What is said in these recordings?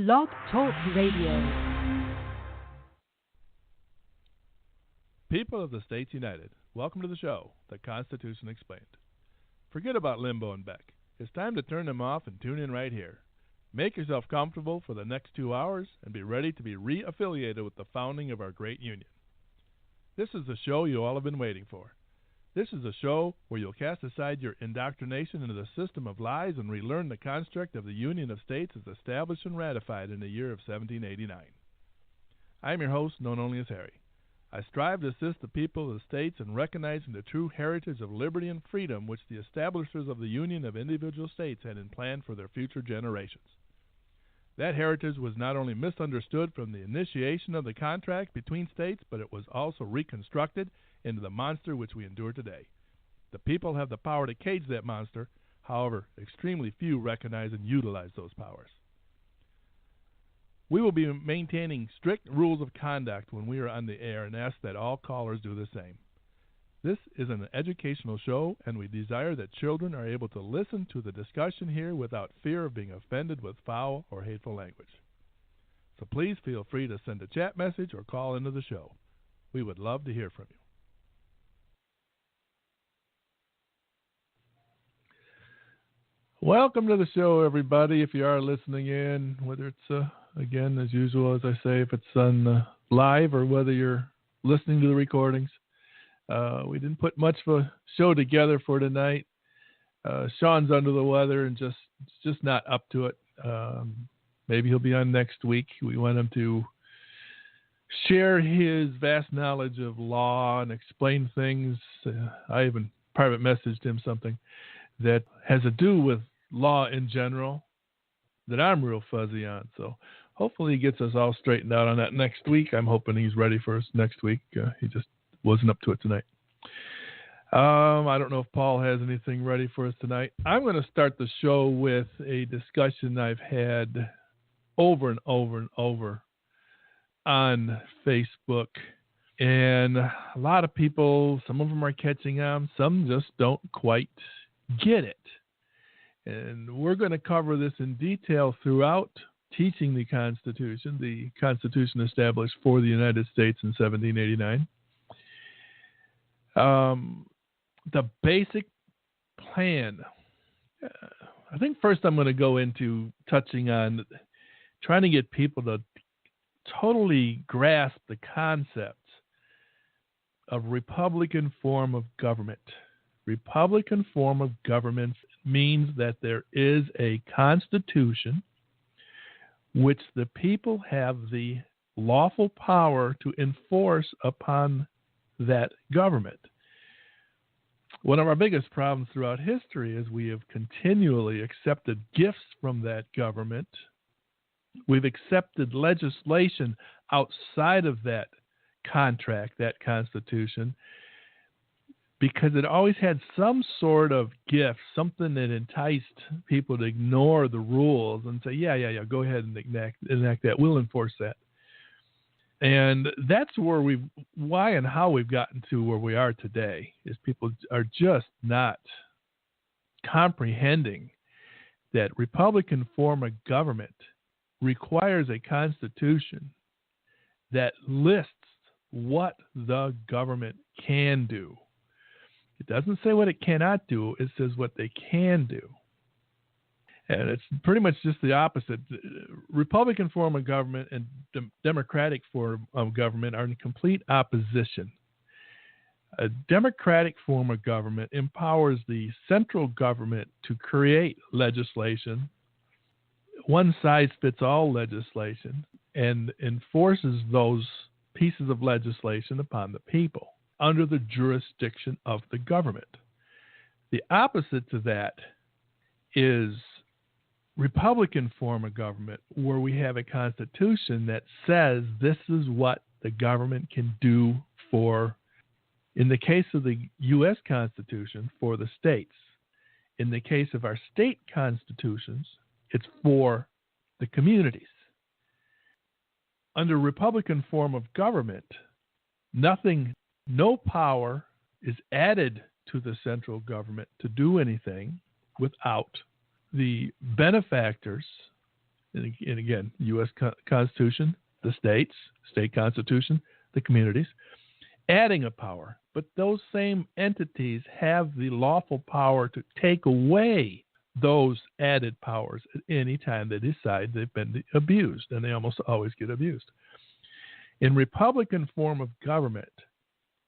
Blog Talk Radio. People of the States United, welcome to the show, The Constitution Explained. Forget about Limbo and Beck. It's time to turn them off and tune in right here. Make yourself comfortable for the next 2 hours and be ready to be re-affiliated with the founding of our great union. This is the show you all have been waiting for. This is a show where you'll cast aside your indoctrination into the system of lies and relearn the construct of the Union of States as established and ratified in the year of 1789. I am your host, known only as Harry. I strive to assist the people of the states in recognizing the true heritage of liberty and freedom which the establishers of the Union of Individual States had in plan for their future generations. That heritage was not only misunderstood from the initiation of the contract between states, but it was also reconstructed into the monster which we endure today. The people have the power to cage that monster, however, extremely few recognize and utilize those powers. We will be maintaining strict rules of conduct when we are on the air and ask that all callers do the same. This is an educational show, and we desire that children are able to listen to the discussion here without fear of being offended with foul or hateful language. So please feel free to send a chat message or call into the show. We would love to hear from you. Welcome to the show, everybody. If you are listening in, whether it's, again, as usual, as I say, if it's on live or whether you're listening to the recordings. We didn't put much of a show together for tonight. Sean's under the weather and just not up to it. Maybe he'll be on next week. We want him to share his vast knowledge of law and explain things. I even private messaged him something that has to do with law in general that I'm real fuzzy on. So hopefully he gets us all straightened out on that next week. I'm hoping he's ready for us next week. He just wasn't up to it tonight. I don't know if Paul has anything ready for us tonight. I'm going to start the show with a discussion I've had over and over and over on Facebook. And a lot of people, some of them are catching on, some just don't quite get it. And we're going to cover this in detail throughout teaching the Constitution established for the United States in 1789. The basic plan. I think first I'm going to go into touching on trying to get people to totally grasp the concept of Republican form of government. Republican form of government means that there is a constitution which the people have the lawful power to enforce upon that government. One of our biggest problems throughout history is we have continually accepted gifts from that government. We've accepted legislation outside of that contract, that constitution, because it always had some sort of gift, something that enticed people to ignore the rules and say, yeah, go ahead and enact that. We'll enforce that. And that's why and how we've gotten to where we are today, is people are just not comprehending that Republican form of government requires a constitution that lists what the government can do. It doesn't say what it cannot do. It says what they can do. And it's pretty much just the opposite. Republican form of government and Democratic form of government are in complete opposition. A Democratic form of government empowers the central government to create legislation, one-size-fits-all legislation, and enforces those pieces of legislation upon the people under the jurisdiction of the government. The opposite to that is Republican form of government, where we have a constitution that says this is what the government can do for, in the case of the U.S. Constitution, for the states. In the case of our state constitutions, it's for the communities. Under Republican form of government, no power is added to the central government to do anything without the benefactors and again, U.S. Constitution, the states, state constitution, the communities, adding a power. But those same entities have the lawful power to take away those added powers at any time they decide they've been abused, and they almost always get abused. In Republican form of government,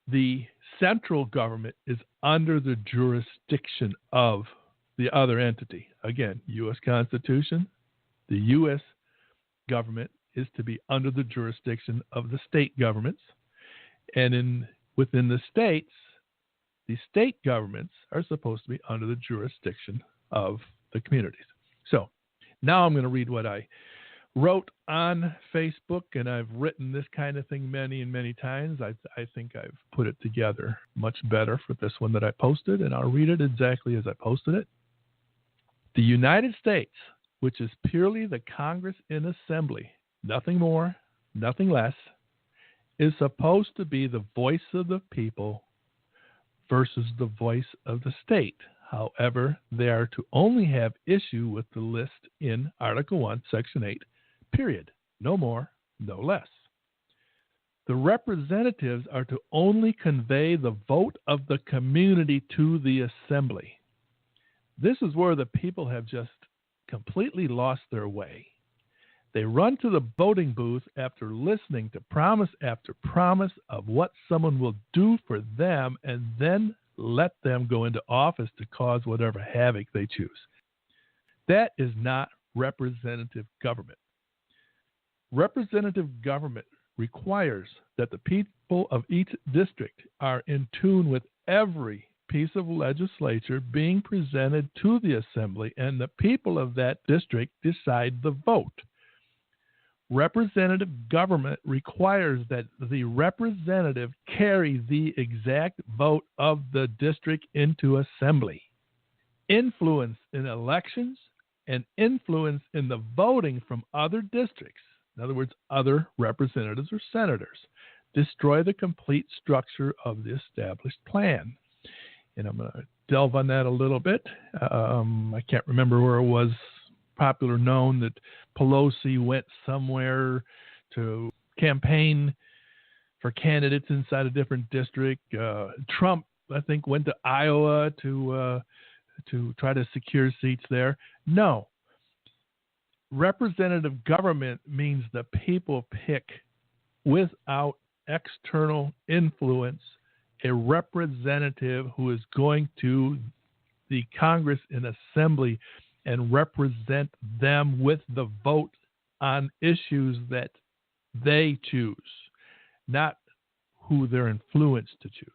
the central government is under the jurisdiction of the other entity. Again, U.S. Constitution, the U.S. government is to be under the jurisdiction of the state governments. And within the states, the state governments are supposed to be under the jurisdiction of the communities. So now I'm going to read what I wrote on Facebook, and I've written this kind of thing many and many times. I think I've put it together much better for this one that I posted, and I'll read it exactly as I posted it. The United States, which is purely the Congress in assembly, nothing more, nothing less, is supposed to be the voice of the people versus the voice of the state. However, they are to only have issue with the list in Article 1, Section 8, period. No more, no less. The representatives are to only convey the vote of the community to the assembly. This is where the people have just completely lost their way. They run to the voting booth after listening to promise after promise of what someone will do for them, and then let them go into office to cause whatever havoc they choose. That is not representative government. Representative government requires that the people of each district are in tune with every piece of legislature being presented to the assembly, and the people of that district decide the vote. Representative government requires that the representative carry the exact vote of the district into assembly. Influence in elections and influence in the voting from other districts, in other words, other representatives or senators, destroy the complete structure of the established plan. And I'm going to delve on that a little bit. I can't remember where it was popular known that Pelosi went somewhere to campaign for candidates inside a different district. Trump, I think, went to Iowa to try to secure seats there. No. Representative government means the people pick, without external influence, a representative who is going to the Congress and Assembly and represent them with the vote on issues that they choose, not who they're influenced to choose.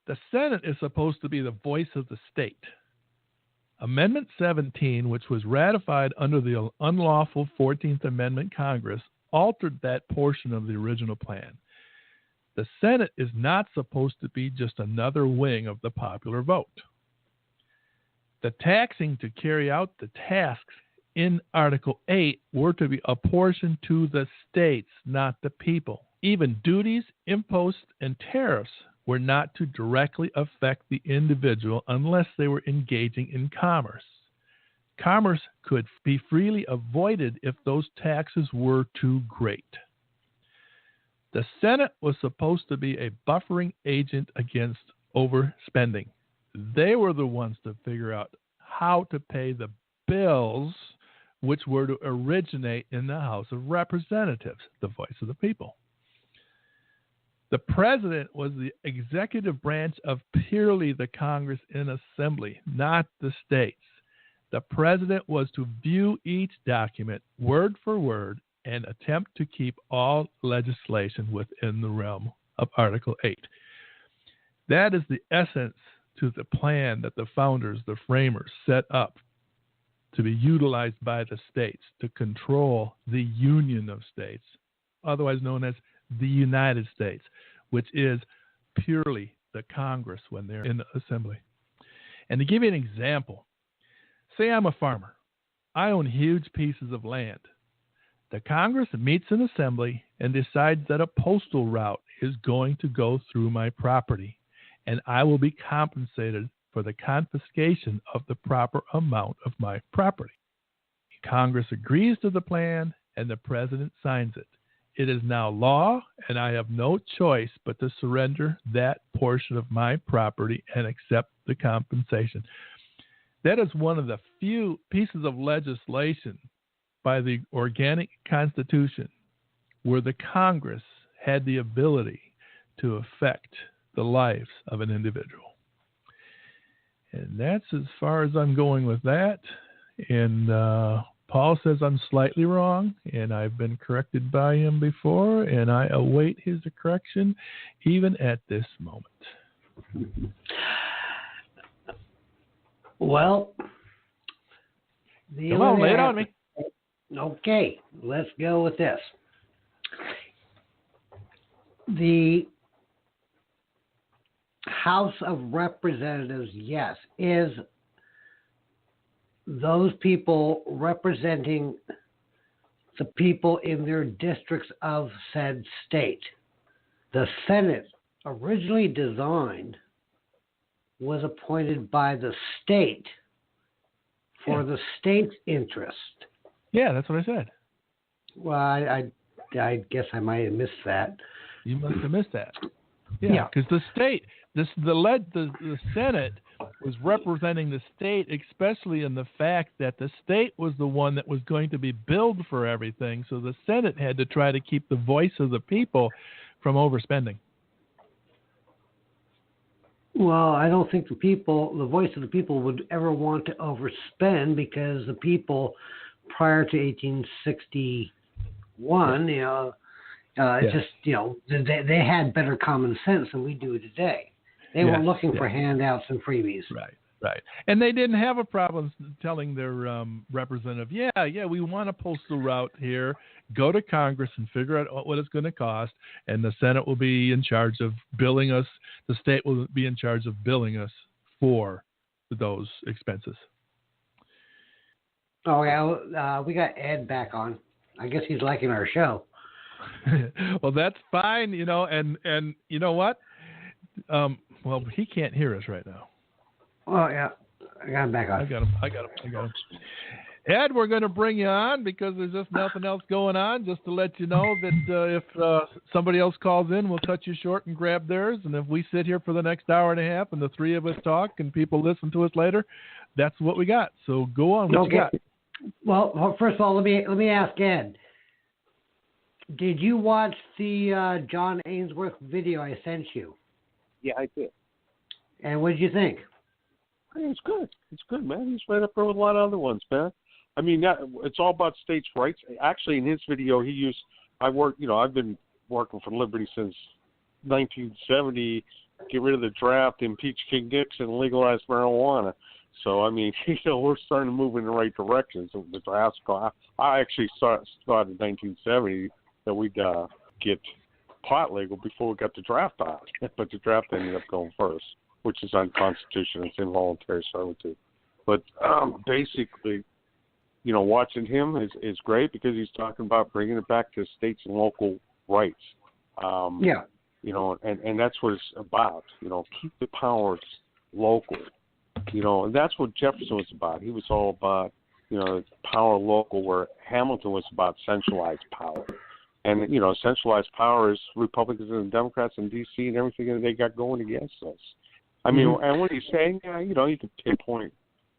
The Senate is supposed to be the voice of the state. Amendment 17, which was ratified under the unlawful 14th Amendment Congress, altered that portion of the original plan. The Senate is not supposed to be just another wing of the popular vote. The taxing to carry out the tasks in Article 8 were to be apportioned to the states, not the people. Even duties, imposts, and tariffs were not to directly affect the individual unless they were engaging in commerce. Commerce could be freely avoided if those taxes were too great. The Senate was supposed to be a buffering agent against overspending. They were the ones to figure out how to pay the bills which were to originate in the House of Representatives, the voice of the people. The president was the executive branch of purely the Congress and Assembly, not the states. The president was to view each document word for word and attempt to keep all legislation within the realm of Article 8. That is the essence to the plan that the founders, the framers, set up to be utilized by the states to control the Union of States, otherwise known as the United States, which is purely the Congress when they're in the assembly. And to give you an example, say I'm a farmer. I own huge pieces of land. The Congress meets in assembly and decides that a postal route is going to go through my property, and I will be compensated for the confiscation of the proper amount of my property. Congress agrees to the plan, and the president signs it. It is now law, and I have no choice but to surrender that portion of my property and accept the compensation. That is one of the few pieces of legislation by the organic Constitution where the Congress had the ability to affect the lives of an individual. And that's as far as I'm going with that. And Paul says I'm slightly wrong, and I've been corrected by him before, and I await his correction even at this moment. Well, come on, lay it on me. Okay, let's go with this. The House of Representatives, yes, is those people representing the people in their districts of said state. The Senate, originally designed, was appointed by the state for the state's interest. Yeah, that's what I said. Well, I guess I might have missed that. You must have missed that. Yeah, because the state, the Senate was representing the state, especially in the fact that the state was the one that was going to be billed for everything. So the Senate had to try to keep the voice of the people from overspending. Well, I don't think the voice of the people would ever want to overspend, because the people prior to 1861, just, they had better common sense than we do today. They weren't looking for handouts and freebies. Right. And they didn't have a problem telling their representative, we want a postal route here. Go to Congress and figure out what it's going to cost, and the Senate will be in charge of billing us. The state will be in charge of billing us for those expenses. Oh, yeah, we got Ed back on. I guess he's liking our show. Well, that's fine, and you know what? Well, he can't hear us right now. Oh, yeah. I got him back on. I got him. Ed, we're going to bring you on because there's just nothing else going on. Just to let you know that if somebody else calls in, we'll cut you short and grab theirs. And if we sit here for the next hour and a half and the three of us talk and people listen to us later, that's what we got. So go on. What you got? Well, first of all, let me ask Ed. Did you watch the John Ainsworth video I sent you? Yeah, I did. And what did you think? It's good. It's good, man. He's right up there with a lot of other ones, man. I mean, it's all about states' rights. Actually, in his video, I've been working for Liberty since 1970. Get rid of the draft, impeach King Nixon, legalize marijuana. So, I mean, we're starting to move in the right direction. So the draft, I actually started in 1970 that we'd get pot legal before we got the draft on. But the draft ended up going first, which is unconstitutional. It's involuntary servitude. But basically, watching him is great because he's talking about bringing it back to states and local rights. And that's what it's about. Keep the powers local. And that's what Jefferson was about. He was all about, power local, where Hamilton was about centralized power. And, centralized power is Republicans and Democrats in D.C. and everything that they got going against us. I mean, and what he's saying, you can pinpoint.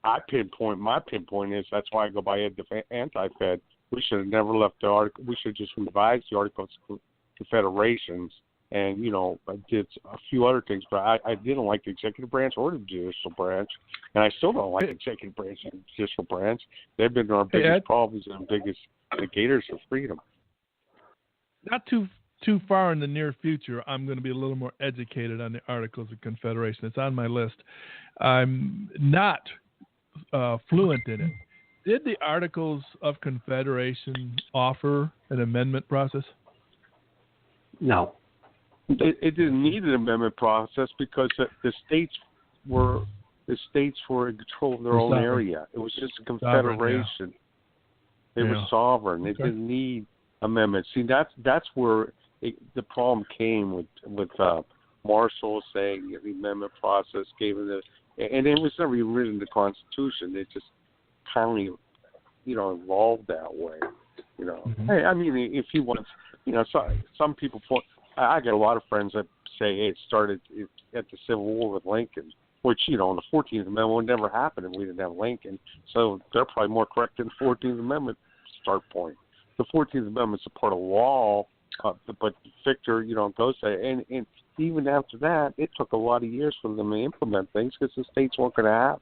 My pinpoint is that's why I go by anti-Fed. We should have never left the article. We should just revise the Articles of Confederations. And, I did a few other things, but I didn't like the executive branch or the judicial branch. And I still don't like the executive branch and the judicial branch. They've been our biggest problems and biggest negators of freedom. Not too far in the near future, I'm going to be a little more educated on the Articles of Confederation. It's on my list. I'm not fluent in it. Did the Articles of Confederation offer an amendment process? No. It didn't need an amendment process because the states were in control of their own area. It was just a confederation. They were sovereign. They didn't need amendments. See, that's where the problem came with Marshall saying the amendment process gave them and it was never even written in the Constitution. They just kindly involved that way. Mm-hmm. Hey, I mean, if he wants, some people point. I get a lot of friends that say, hey, it started at the Civil War with Lincoln, which, the 14th Amendment would never happen if we didn't have Lincoln. So they're probably more correct than the 14th Amendment start point. The 14th Amendment's a part of law, but Victor, goes there. And even after that, it took a lot of years for them to implement things because the states weren't going to have.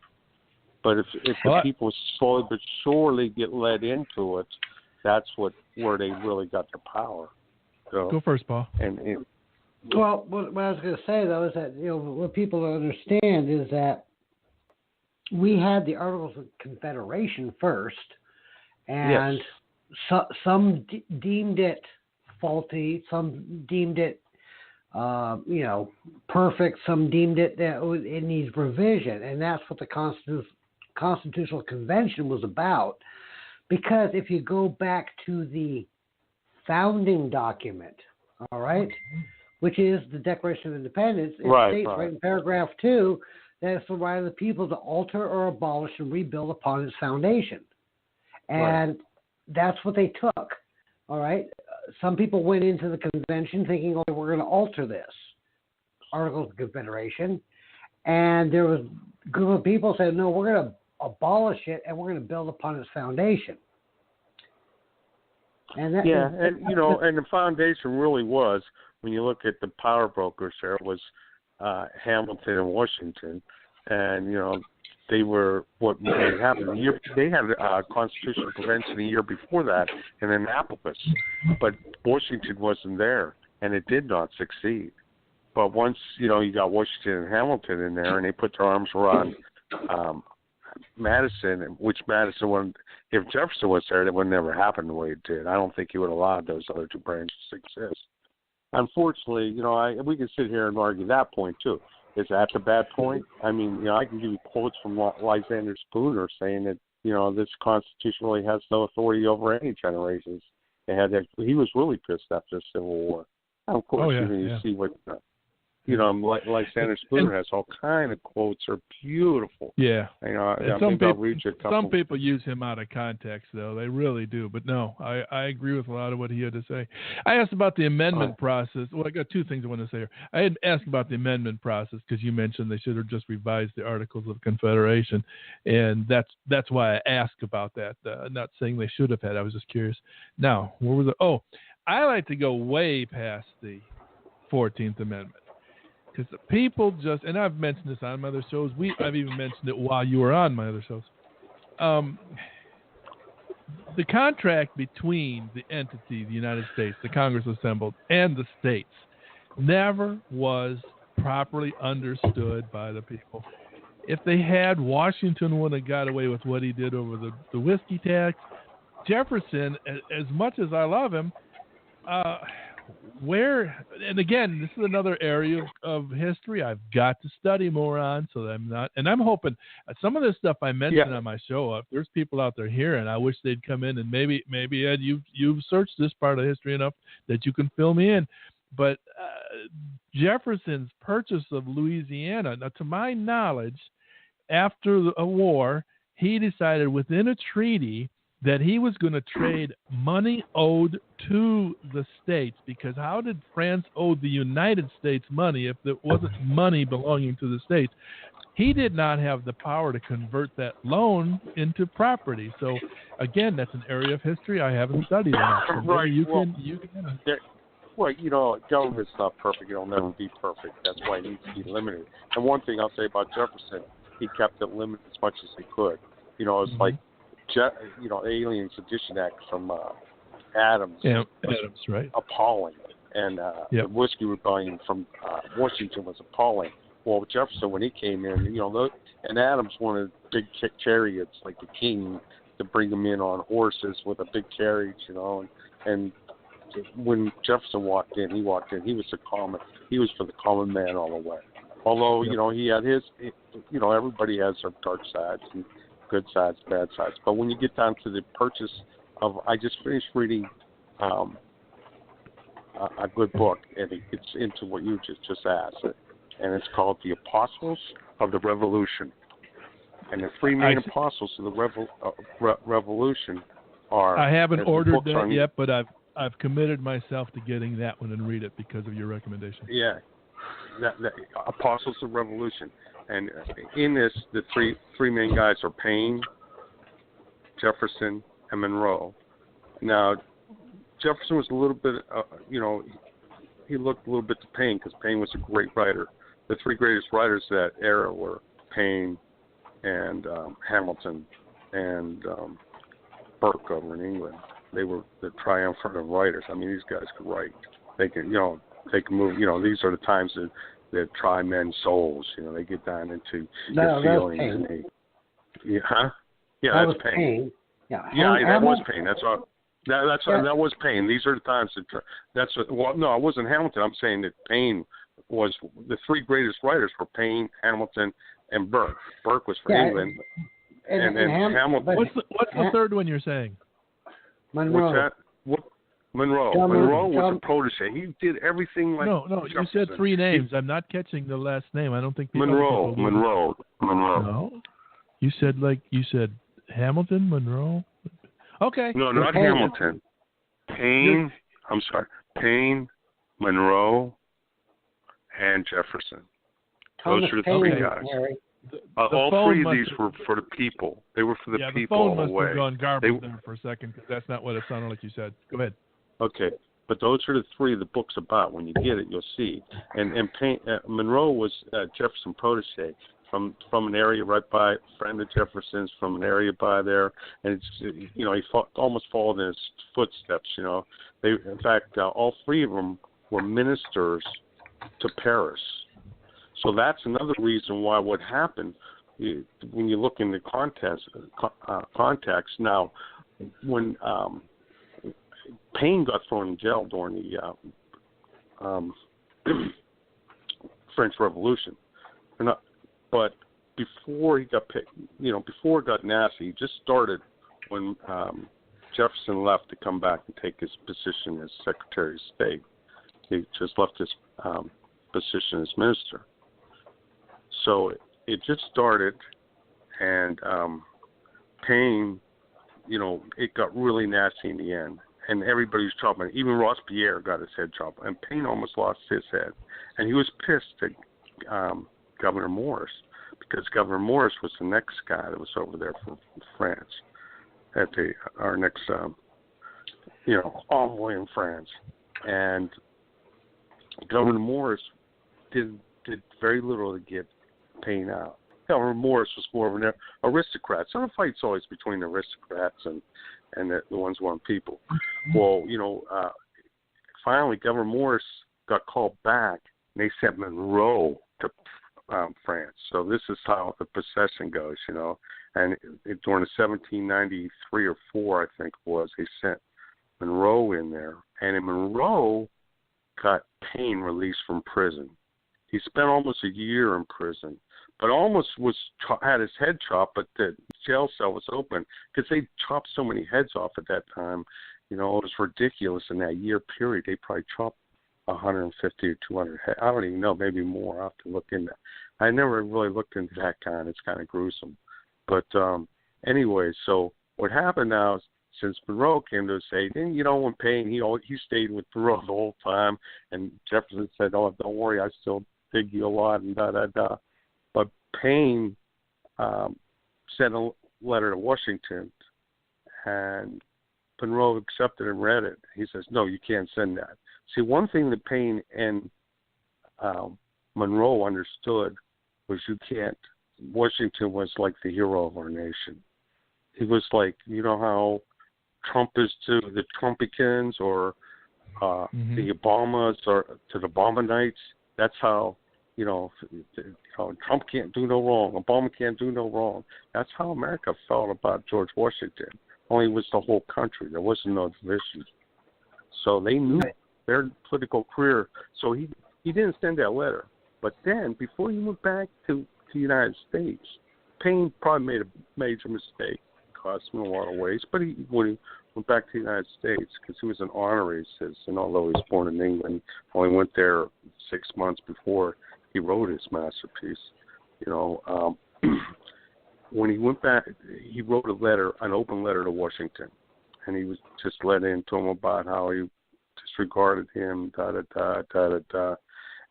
But if the people slowly but surely get led into it, that's where they really got their power. So, go first, Paul. Well, what I was going to say, though, is that, what people don't understand is that we had the Articles of Confederation first, and some deemed it faulty, some deemed it, perfect, some deemed it that it needs revision, and that's what the Constitutional Convention was about. Because if you go back to the founding document, all right, which is the Declaration of Independence, it states right in paragraph 2 that it's the right of the people to alter or abolish and rebuild upon its foundation. And that's what they took, all right? Some people went into the convention thinking, okay, we're going to alter this, Articles of Confederation. And there was a group of people said, no, we're going to abolish it and we're going to build upon its foundation. And that, and the foundation really was, when you look at the power brokers, there was Hamilton and Washington, and they were what happened. They had a constitutional convention a year before that in Annapolis, but Washington wasn't there, and it did not succeed. But once you got Washington and Hamilton in there, and they put their arms around Madison, which Madison wanted. If Jefferson was there, that would never happen the way it did. I don't think he would have allowed those other two branches to exist. Unfortunately, we can sit here and argue that point too. Is that the bad point? I mean, I can give you quotes from Lysander Spooner saying that this Constitution really has no authority over any generations. He was really pissed after the Civil War. And of course, you see what. Lysander Spooner has all kind of quotes are beautiful. Yeah. Some people use him out of context, though. They really do. But no, I agree with a lot of what he had to say. I asked about the amendment process. Well, I got two things I want to say here. I had asked about the amendment process because you mentioned they should have just revised the Articles of Confederation, and that's why I asked about that. Not saying they should have had. I was just curious. Now, where was it? Oh, I like to go way past the 14th Amendment. Because people just, and I've mentioned this on my other shows, I've even mentioned it while you were on my other shows. The contract between the entity, the United States, the Congress assembled, and the states never was properly understood by the people. If they had, Washington would have got away with what he did over the whiskey tax. Jefferson, as much as I love him, and again, this is another area of history I've got to study more on, so that I'm hoping some of this stuff I mentioned on my show, if there's people out there hearing, I wish they'd come in and maybe Ed, you've searched this part of history enough that you can fill me in. But Jefferson's purchase of Louisiana, now to my knowledge, after a war, he decided within a treaty that he was going to trade money owed to the states, because how did France owe the United States money if there wasn't money belonging to the states? He did not have the power to convert that loan into property. So, again, that's an area of history I haven't studied enough. So government's not perfect. It'll never be perfect. That's why it needs to be limited. And one thing I'll say about Jefferson, he kept it limited as much as he could. It's like, Alien Sedition Act from Adams. Yeah, Adams, right? Appalling. And the Whiskey Rebellion from Washington was appalling. Well, Jefferson, when he came in, and Adams wanted big chariots like the king to bring them in on horses with a big carriage, and when Jefferson walked in, he was for the common man all the way. Although, he had his, everybody has their dark sides and good sides, bad sides. But when you get down to the purchase of, I just finished reading a good book, and it gets into what you just asked, and it's called The Apostles of the Revolution. And the three main apostles of the revolution are. I haven't ordered that yet, but I've committed myself to getting that one and read it because of your recommendation. Yeah, the apostles of revolution, and in this, the three main guys are Paine, Jefferson, and Monroe. Now, Jefferson was a little bit, he looked a little bit to Paine because Paine was a great writer. The three greatest writers of that era were Paine and Hamilton and Burke over in England. They were the triumvirate of writers. I mean, these guys could write. They can, they can move. These are the times that try men's souls. They get down into their feelings. And Yeah, that's Paine. Yeah, that was Paine. That's all. That was Paine. These are the times no, it wasn't Hamilton. I'm saying that Paine was the three greatest writers were Paine, Hamilton, and Burke. Burke was for England, and then Hamilton. What's the third one you're saying? Monroe. What's that? Monroe. Monroe was a protege. He did everything like. No. Jefferson. You said three names. I'm not catching the last name. I don't think. Monroe. No. You said Hamilton, Monroe. Okay. No, not Hamilton. Paine. I'm sorry. Paine, Monroe, and Jefferson. Those are the three guys. All three of these were for the people. They were for the people all the way. The phone must have gone garbled there for a second because that's not what it sounded like you said. Go ahead. Okay, but those are the three the book's about. When you get it, you'll see. And Paine, Monroe was Jefferson protege from an area right by, a friend of Jefferson's from an area by there, and it's he almost followed in his footsteps. They, in fact, all three of them were ministers to Paris. So that's another reason why what happened, when you look in the context now, when Paine got thrown in jail during the French Revolution, but before he got picked, before it got nasty, he just started when Jefferson left to come back and take his position as Secretary of State. He just left his position as minister. So it just started, and Paine, it got really nasty in the end, and everybody was chopping. Even Robespierre got his head chopped, and Paine almost lost his head, and he was pissed at Governor Morris because Governor Morris was the next guy that was over there from France, at our next envoy in France, and Governor Morris did very little to get Paine out. Governor Morris was more of an aristocrat. So the fight's always between the aristocrats and the ones who want people. Well, finally Governor Morris got called back, and they sent Monroe to France. So this is how the procession goes, And during the 1793 or 4, I think it was, they sent Monroe in there, and in Monroe got Paine released from prison. He spent almost a year in prison, but almost had his head chopped, but the jail cell was open because they chopped so many heads off at that time. It was ridiculous in that year period. They probably chopped 150 or 200 heads. I don't even know, maybe more. I'll have to look into that. I never really looked into that kind. It's kind of gruesome. But anyway, so what happened now is, since Monroe came to his aid, and when Paine, he stayed with Monroe the whole time, and Jefferson said, "Oh, don't worry, I still dig you a lot," and da. But Paine sent a letter to Washington, and Monroe accepted and read it. He says, "No, you can't send that." See, one thing that Paine and Monroe understood was Washington was like the hero of our nation. He was like, how Trump is to the Trumpicans or the Obamas or to the Obamanites. That's how, Trump can't do no wrong. Obama can't do no wrong. That's how America felt about George Washington. Only it was the whole country. There wasn't no division. So they knew their political career. So he didn't send that letter. But then, before he went back to the United States, Paine probably made a major mistake. Cost him in a lot of ways, but when he went back to the United States, because he was an honorary citizen, although he was born in England, only went there 6 months before he wrote his masterpiece. when he went back, he wrote an open letter to Washington, and he was just let in, told him about how he disregarded him,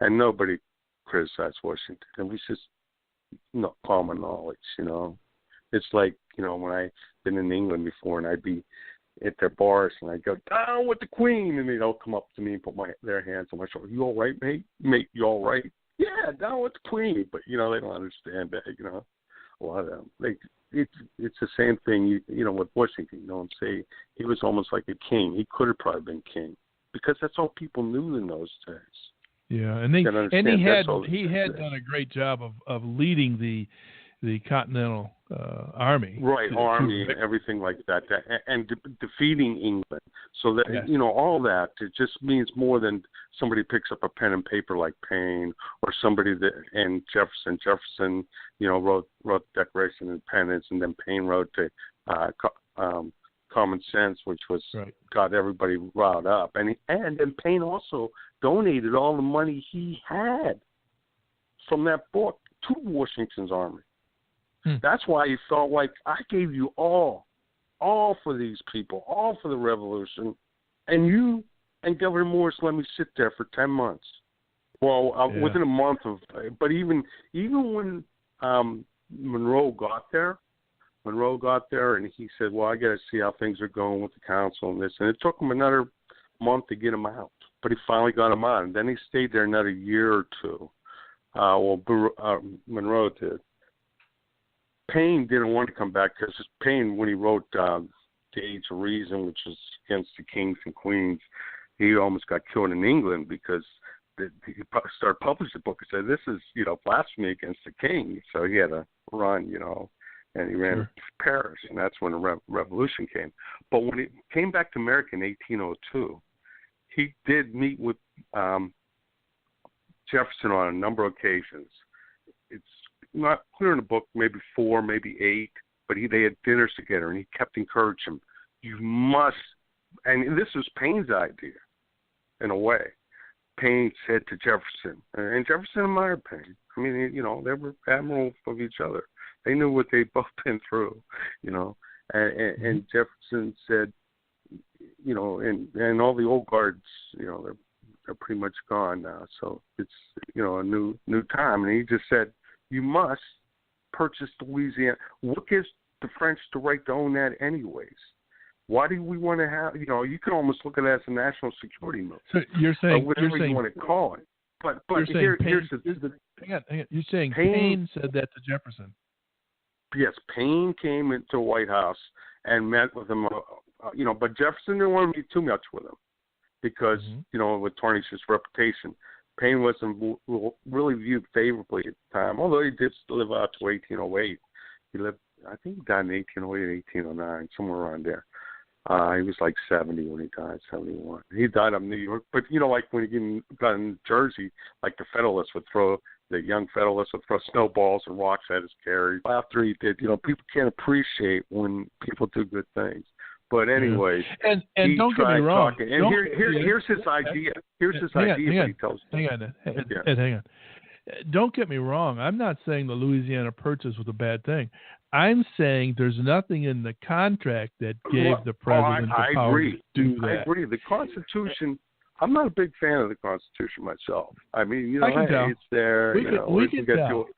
and nobody criticized Washington. It was just common knowledge, It's like, when I've been in England before, and I'd be at their bars, and I'd go, down with the Queen, and they'd all come up to me and put their hands on my shoulder. You all right, mate? Mate, you all right? Yeah, down with the Queen. But, they don't understand that, a lot of them. It's the same thing, with Washington, say he was almost like a king. He could have probably been king, because that's all people knew in those days. Yeah, and he had done a great job of leading the Continental Army, right? Army and everything like that, and defeating England. So that all that, it just means more than somebody picks up a pen and paper like Paine, or somebody and Jefferson. Jefferson, wrote the Declaration of Independence, and then Paine wrote the Common Sense, which was got everybody riled up, and Paine also donated all the money he had from that book to Washington's army. That's why he felt like, I gave you all for these people, all for the revolution, and you and Governor Morris let me sit there for 10 months. Well, within a month but even when Monroe got there, and he said, well, I got to see how things are going with the council and this, and it took him another month to get him out, but he finally got him out, and then he stayed there another year or two. Monroe did. Paine didn't want to come back, because Paine, when he wrote The Age of Reason, which is against the kings and queens, he almost got killed in England, because he started publishing the book and said, this is, blasphemy against the king. So he had to run, and he ran to Paris, and that's when the revolution came. But when he came back to America in 1802, he did meet with Jefferson on a number of occasions. It's not clear in the book, maybe 4, maybe 8, but they had dinners together, and he kept encouraging him. You must, and this was Paine's idea, in a way. Paine said to Jefferson, and Jefferson admired Paine. I mean, they were admirable of each other. They knew what they'd both been through, and Jefferson said, and all the old guards, they're pretty much gone now. So it's, a new time. And he just said, you must purchase Louisiana. What gives the French the right to own that anyways? Why do we want to have, you can almost look at it as a national security move. So you're saying, whatever you want to call it. But here's the hang on. You're saying Paine said that to Jefferson. Yes, Paine came into the White House and met with him, but Jefferson didn't want to meet too much with him, because, it would tarnish his reputation. Paine wasn't really viewed favorably at the time, although he did live out to 1808. He lived, I think he died in 1808, 1809, somewhere around there. He was like 70 when he died, 71. He died up in New York, but, like when he got in Jersey, like the young Federalists would throw snowballs and rocks at his carriage. After he did, people can't appreciate when people do good things. But anyways, and don't get me wrong. And here's his idea. Here's his idea. He tells. Hang on. Don't get me wrong. I'm not saying the Louisiana Purchase was a bad thing. I'm saying there's nothing in the contract that gave the president the power to do that. I agree. The Constitution. I'm not a big fan of the Constitution myself. I mean, I can tell. It's there. We can tell.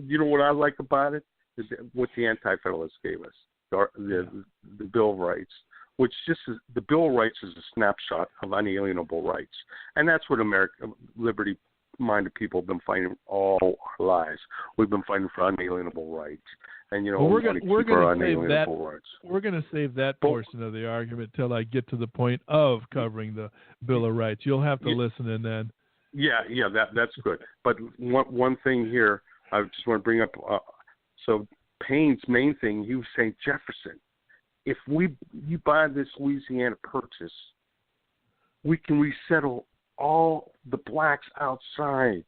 You know what I like about it is what the Anti-Federalists gave us. The Bill of Rights, which just is, the Bill of Rights is a snapshot of unalienable rights, and that's what liberty-minded people have been fighting all our lives. We've been fighting for unalienable rights, and we're going to save that portion of the argument till I get to the point of covering the Bill of Rights. You'll have to listen and then. Yeah, that's good. But one thing here, I just want to bring up. So Paine's main thing, he was saying, Jefferson, if you buy this Louisiana Purchase, we can resettle all the blacks outside,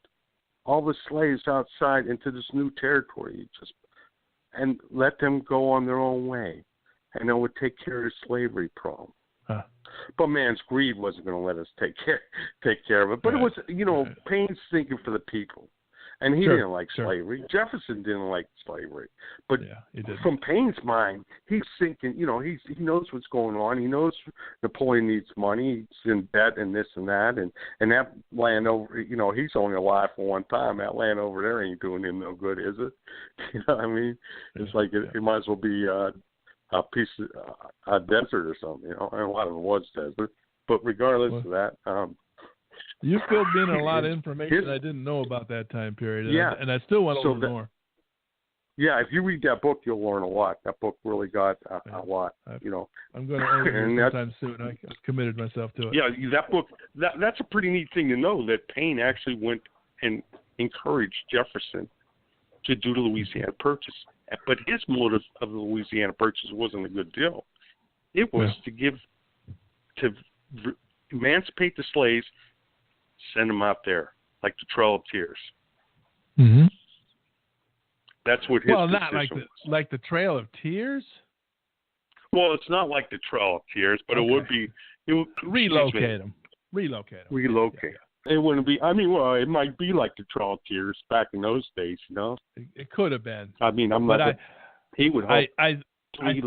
all the slaves outside into this new territory, and let them go on their own way, and it would take care of the slavery problem. Huh. But man's greed wasn't going to let us take care of it. But it was, Paine's thinking for the people. And he Sure, didn't like sure. slavery. Jefferson didn't like slavery. But Yeah, he did. from Paine's mind, he's thinking, he knows what's going on. He knows Napoleon needs money. He's in debt and this and that. And that land over, he's only alive for one time. That land over there ain't doing him no good, is it? You know what I mean? It's like it might as well be a piece of a desert or something, And a lot of it was desert. But regardless of that, you filled me in a lot of information I didn't know about that time period. And I still want to learn more. Yeah, if you read that book, you'll learn a lot. That book really got a lot. I'm going to order it sometime soon. I committed myself to it. Yeah, that book. That's a pretty neat thing to know that Paine actually went and encouraged Jefferson to do the Louisiana Purchase. But his motive of the Louisiana Purchase wasn't a good deal. It was to emancipate the slaves, send them out there like the Trail of Tears. Mm-hmm. That's what his not position was. Like the Trail of Tears. Well, it's not like the Trail of Tears, but it would be. Relocate them. Relocate. Yeah. It wouldn't be. I mean, well, it might be like the Trail of Tears back in those days, It could have been. I mean, I'm not. He would hope. I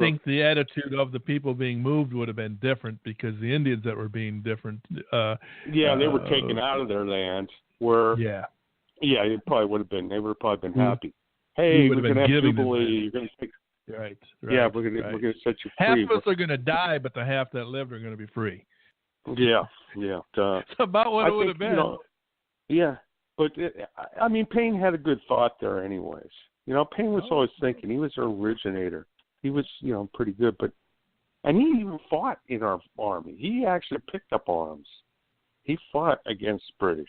think the attitude of the people being moved would have been different because the Indians that were being different. They were taken out of their land. It probably would have been. They would have probably been happy. Hey, we're going to have Jubilee. You're going to take. Right. Yeah, we're going to set you free. Half of us are going to die, but the half that lived are going to be free. Yeah. It's about what it would have been. But Paine had a good thought there, anyways. Paine was always thinking. He was an originator. He was, pretty good, and he even fought in our army. He actually picked up arms. He fought against British.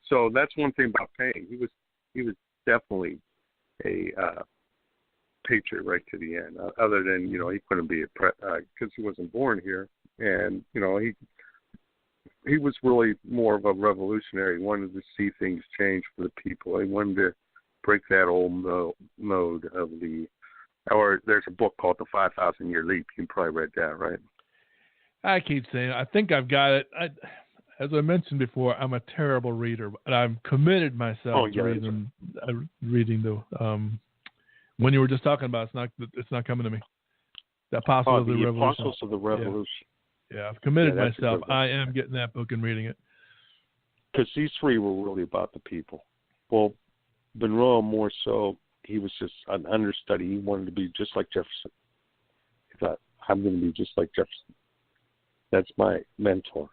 So that's one thing about Paine. He was definitely a patriot right to the end. Other than he couldn't be because he wasn't born here, and he was really more of a revolutionary. He wanted to see things change for the people. He wanted to break that old mode of the. Or there's a book called The 5,000-Year Leap. You probably read that, right? I keep saying, I think I've got it. As I mentioned before, I'm a terrible reader, but I've committed myself to reading the. When you were just talking about, it's not coming to me. The Apostles of the Revolution. Apostles of the Revolution. Yeah, I've committed myself. I am getting that book and reading it. Because these three were really about the people. Well, Monroe more so. He was just an understudy. He wanted to be just like Jefferson. He thought, I'm going to be just like Jefferson. That's my mentor.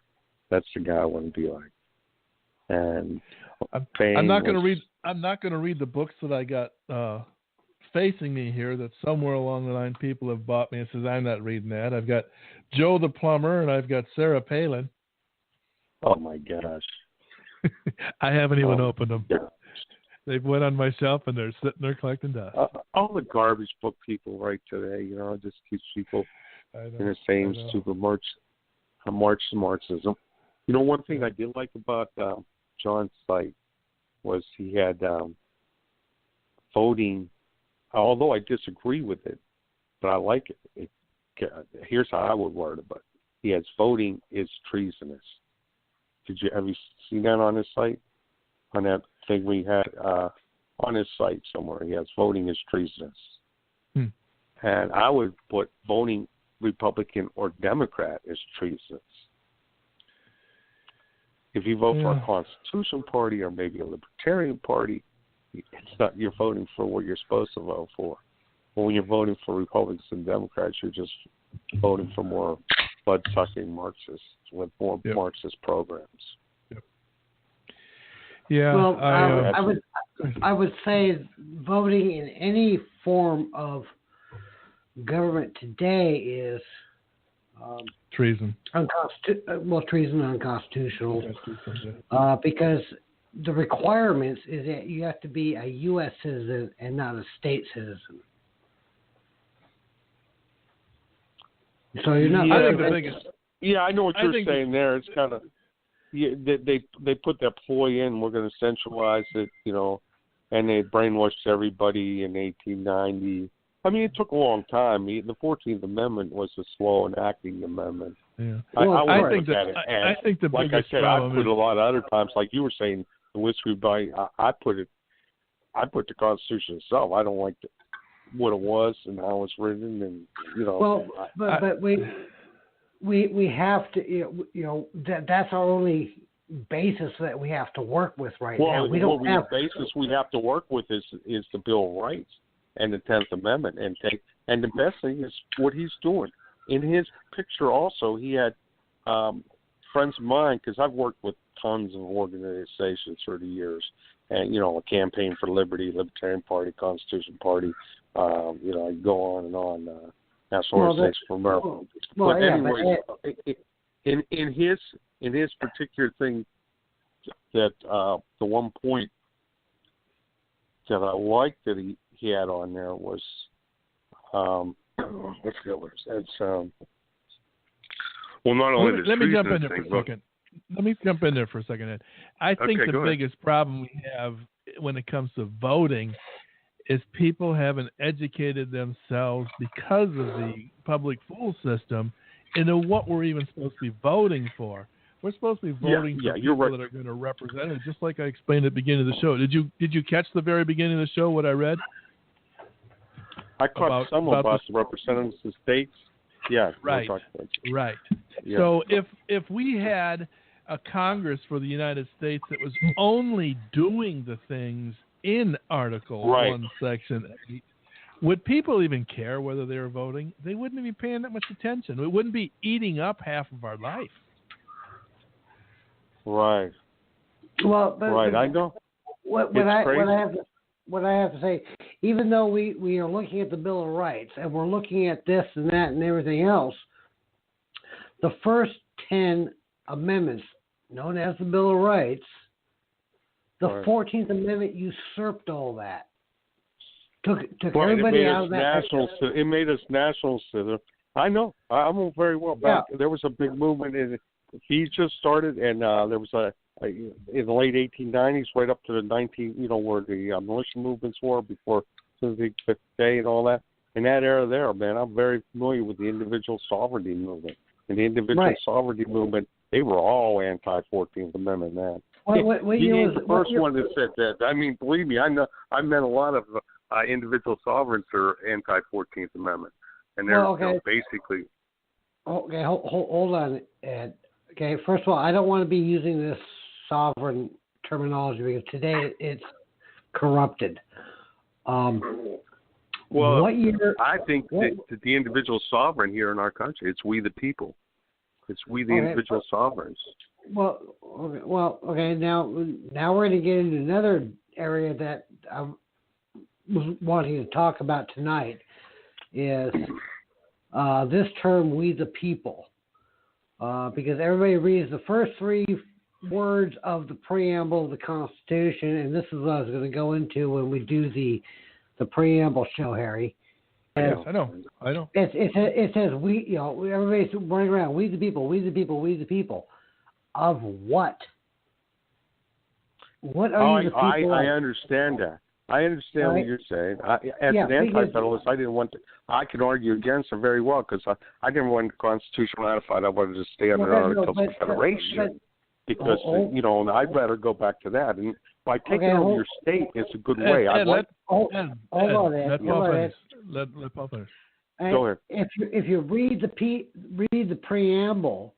That's the guy I want to be like. And I'm not going to read the books that I got facing me here. That somewhere along the line people have bought me and says I'm not reading that. I've got Joe the Plumber and I've got Sarah Palin. Oh my gosh! I haven't even opened them. Yeah. They've went on my shelf and they're sitting there collecting dust. All the garbage book people write today, just keeps people in the same stupid march to Marxism. One thing I did like about John's site was he had voting, although I disagree with it, but I like it. Here's how I would word it, but he has voting is treasonous. Have you seen that on his site? On that thing we had on his site somewhere, he has voting is treasonous. And I would put voting Republican or Democrat is treasonous. If you vote for a Constitution Party or maybe a Libertarian Party, it's not you're voting for what you're supposed to vote for. But when you're voting for Republicans and Democrats, you're just voting for more blood-sucking Marxists with more Marxist programs. Yeah. Well, I would say voting in any form of government today is treason. Treason unconstitutional. Because the requirements is that you have to be a U.S. citizen and not a state citizen. So you're not. I know what you're saying there. It's kind of. Yeah, they put that ploy in. We're going to centralize it, and they brainwashed everybody in 1890. I mean, it took a long time. The 14th Amendment was a slow enacting amendment. Yeah. I think the like I said, I problem put a lot of other times, like you were saying, in which we I put the Constitution itself. I don't like what it was and how it's written, and Well, but we have to, that's our only basis that we have to work with right now. We don't have the basis we have to work with is the Bill of Rights and the 10th Amendment, and the best thing is what he's doing. In his picture also, he had friends of mine, because I've worked with tons of organizations through the years, and a Campaign for Liberty, Libertarian Party, Constitution Party, I go on and on. National Organization for America. But anyway, in his particular thing, that the one point that I liked that he had on there was, let's go. It's well, not only let me jump in there for a second. Let me jump in there for a second, Ed. I think the biggest problem we have when it comes to voting is people haven't educated themselves because of the public fool system into what we're even supposed to be voting for. We're supposed to be voting for people that are going to represent it, just like I explained at the beginning of the show. Did you catch the very beginning of the show, what I read? I caught some about the representatives of states. Yeah. Right. Right. Yeah. So if we had a Congress for the United States that was only doing the things in Article 1, Section 8, would people even care whether they were voting? They wouldn't be paying that much attention. It wouldn't be eating up half of our life. Right. Well, but I know. What I have to say, even though we are looking at the Bill of Rights and we're looking at this and that and everything else, the first 10 amendments, known as the Bill of Rights, the 14th Amendment usurped all that. Took everybody out of that. It made us national citizens. I know. I know very well. There was a big movement. He just started, and there was in the late 1890s, right up to the where the militia movements were before the Fifth Day and all that. In that era there, man, I'm very familiar with the individual sovereignty movement. And the individual sovereignty movement, they were all anti-14th Amendment, man. He was the first one that said that. I mean, believe me, I know. I met a lot of individual sovereigns that are anti-14th Amendment, and they're basically. Okay, hold on, Ed. Okay, first of all, I don't want to be using this sovereign terminology because today it's corrupted. What year? I think that the individual sovereign here in our country, it's we the people. It's we the individual sovereigns. Okay. Now we're going to get into another area that I was wanting to talk about tonight. Is this term "we the people"? Because everybody reads the first three words of the preamble of the Constitution, and this is what I was going to go into when we do the preamble show, Harry. Yes, I know. It says we, everybody's running around. We the people. We the people. We the people. Of what? What are you the people? I understand that. I understand what you're saying. As an anti-federalist, I didn't want to. I can argue against it very well because I didn't want the Constitution ratified. I wanted to stay under Articles of Confederation because I'd rather go back to that. And by taking over your state, it's a good way. Let Paul finish. Go ahead. If you read the preamble,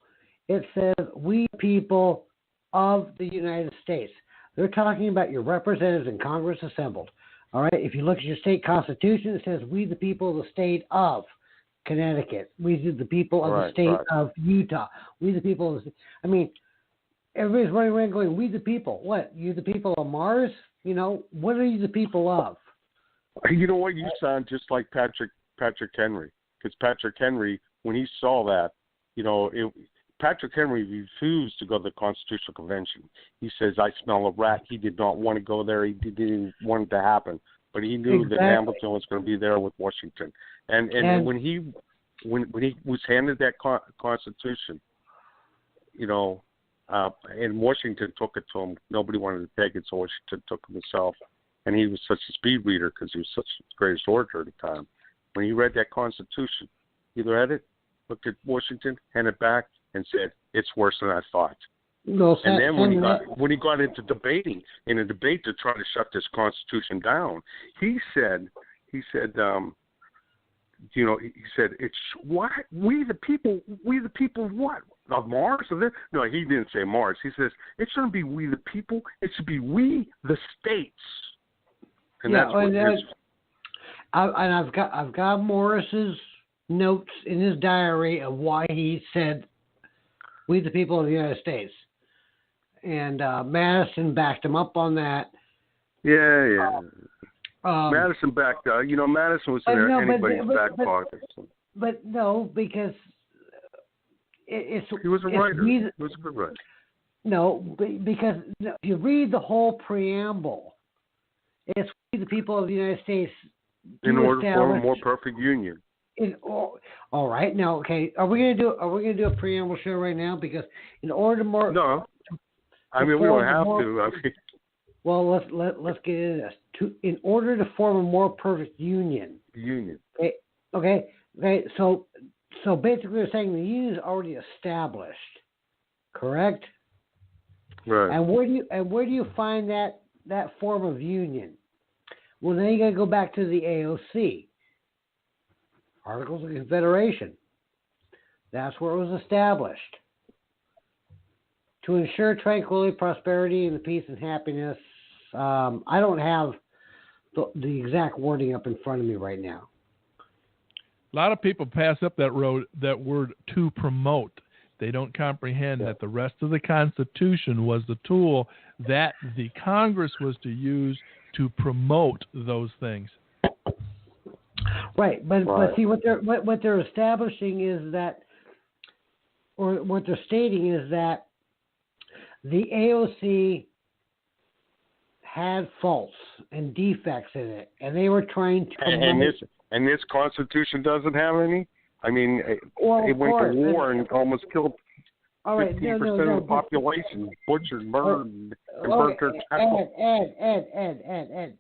it says "we people of the United States." They're talking about your representatives in Congress assembled. All right. If you look at your state constitution, it says "we the people of the state of Connecticut." We the people of the state of Utah. We the people of the. I mean, everybody's running around going, "We the people." What? You the people of Mars? What are you the people of? You know what? You sound just like Patrick Henry, because Patrick Henry, when he saw that, Patrick Henry refused to go to the Constitutional Convention. He says, "I smell a rat." He did not want to go there. He didn't want it to happen. But he knew that Hamilton was going to be there with Washington. And when he was handed that Constitution, and Washington took it to him, nobody wanted to take it, so Washington took it himself. And he was such a speed reader because he was such the greatest orator at the time. When he read that Constitution, he read it, looked at Washington, handed it back, and said, "It's worse than I thought." No, And then when he got into debating in a debate to try to shut this Constitution down, he said, he said it's what we the people what of Mars or this? No, he didn't say Mars. He says it shouldn't be we the people. It should be we the states. And that's what I've got Morris's notes in his diary of why he said we the people of the United States. And Madison backed him up on that. Yeah. Madison backed up. Madison was in anybody's back pocket. But no, because he was a writer. He was a good writer. No, because if you read the whole preamble, it's we the people of the United States in order for a more perfect union. All right, now, okay, are we gonna do a preamble show right now? Because in order to more no. I mean, we don't have to. Well, let's get into this. In order to form a more perfect union. Okay. So basically, they're saying the union is already established, correct? Right. And where do you find that form of union? Well, then you got to go back to the AOC, Articles of Confederation. That's where it was established. To ensure tranquility, prosperity, and the peace and happiness. I don't have the exact wording up in front of me right now. A lot of people pass up that word to promote. They don't comprehend that the rest of the Constitution was the tool that the Congress was to use to promote those things. Right, but see what they're establishing is that, or what they're stating is that the AOC had faults and defects in it, and they were trying to. And this Constitution doesn't have any. I mean, it went to war and almost killed 15% of the population, butchered, murdered, and burnt their cattle. Ed.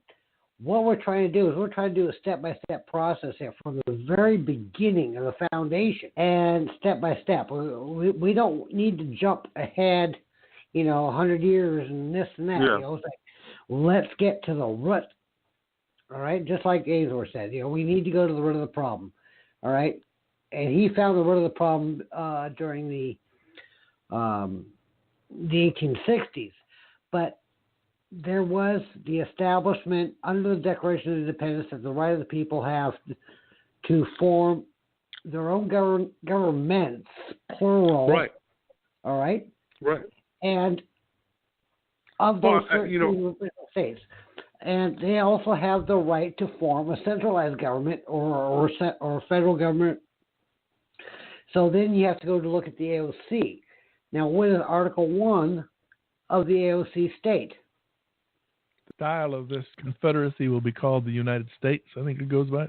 What we're trying to do is a step-by-step process here from the very beginning of the foundation, and step by step. We don't need to jump ahead, 100 years and this and that. Yeah. It's like, let's get to the root. All right, just like Azor said, we need to go to the root of the problem. All right, and he found the root of the problem during the 1860s, but there was the establishment under the Declaration of Independence that the right of the people have to form their own governments, plural. Right. All right. Right. And of those states. And they also have the right to form a centralized government or federal government. So then you have to go to look at the AOC. Now, what is Article 1 of the AOC state? The style of this confederacy will be called the United States. I think it goes by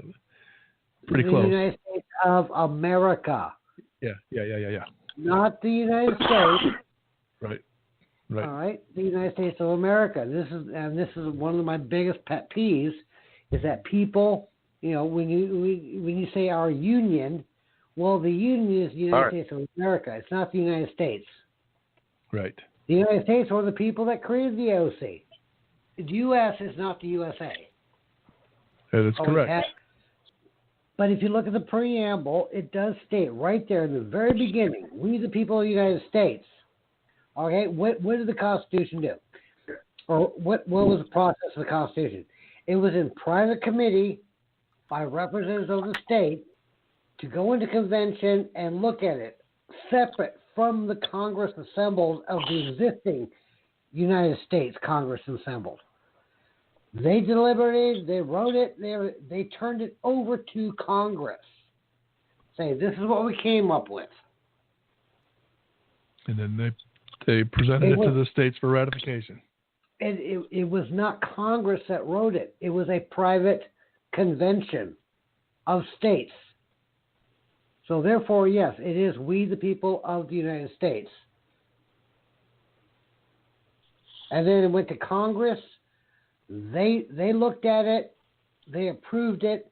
pretty close. The United States of America. Yeah. Not the United States. Right. All right, the United States of America. This is one of my biggest pet peeves, is that people, when you say our union, well, the union is the United States of America. It's not the United States. Right. The United States are the people that created the AOC. The U.S. is not the USA. That is correct. But if you look at the preamble, it does state right there in the very beginning, we the people of the United States. Okay, what did the Constitution do? Or what was the process of the Constitution? It was in private committee by representatives of the state to go into convention and look at it separate from the Congress assembled of the existing United States Congress assembled. They deliberated, they wrote it, they turned it over to Congress. Say, this is what we came up with. And then they presented it to the states for ratification. And it was not Congress that wrote it. It was a private convention of states. So therefore, yes, it is we the people of the United States. And then it went to Congress. They looked at it. They approved it.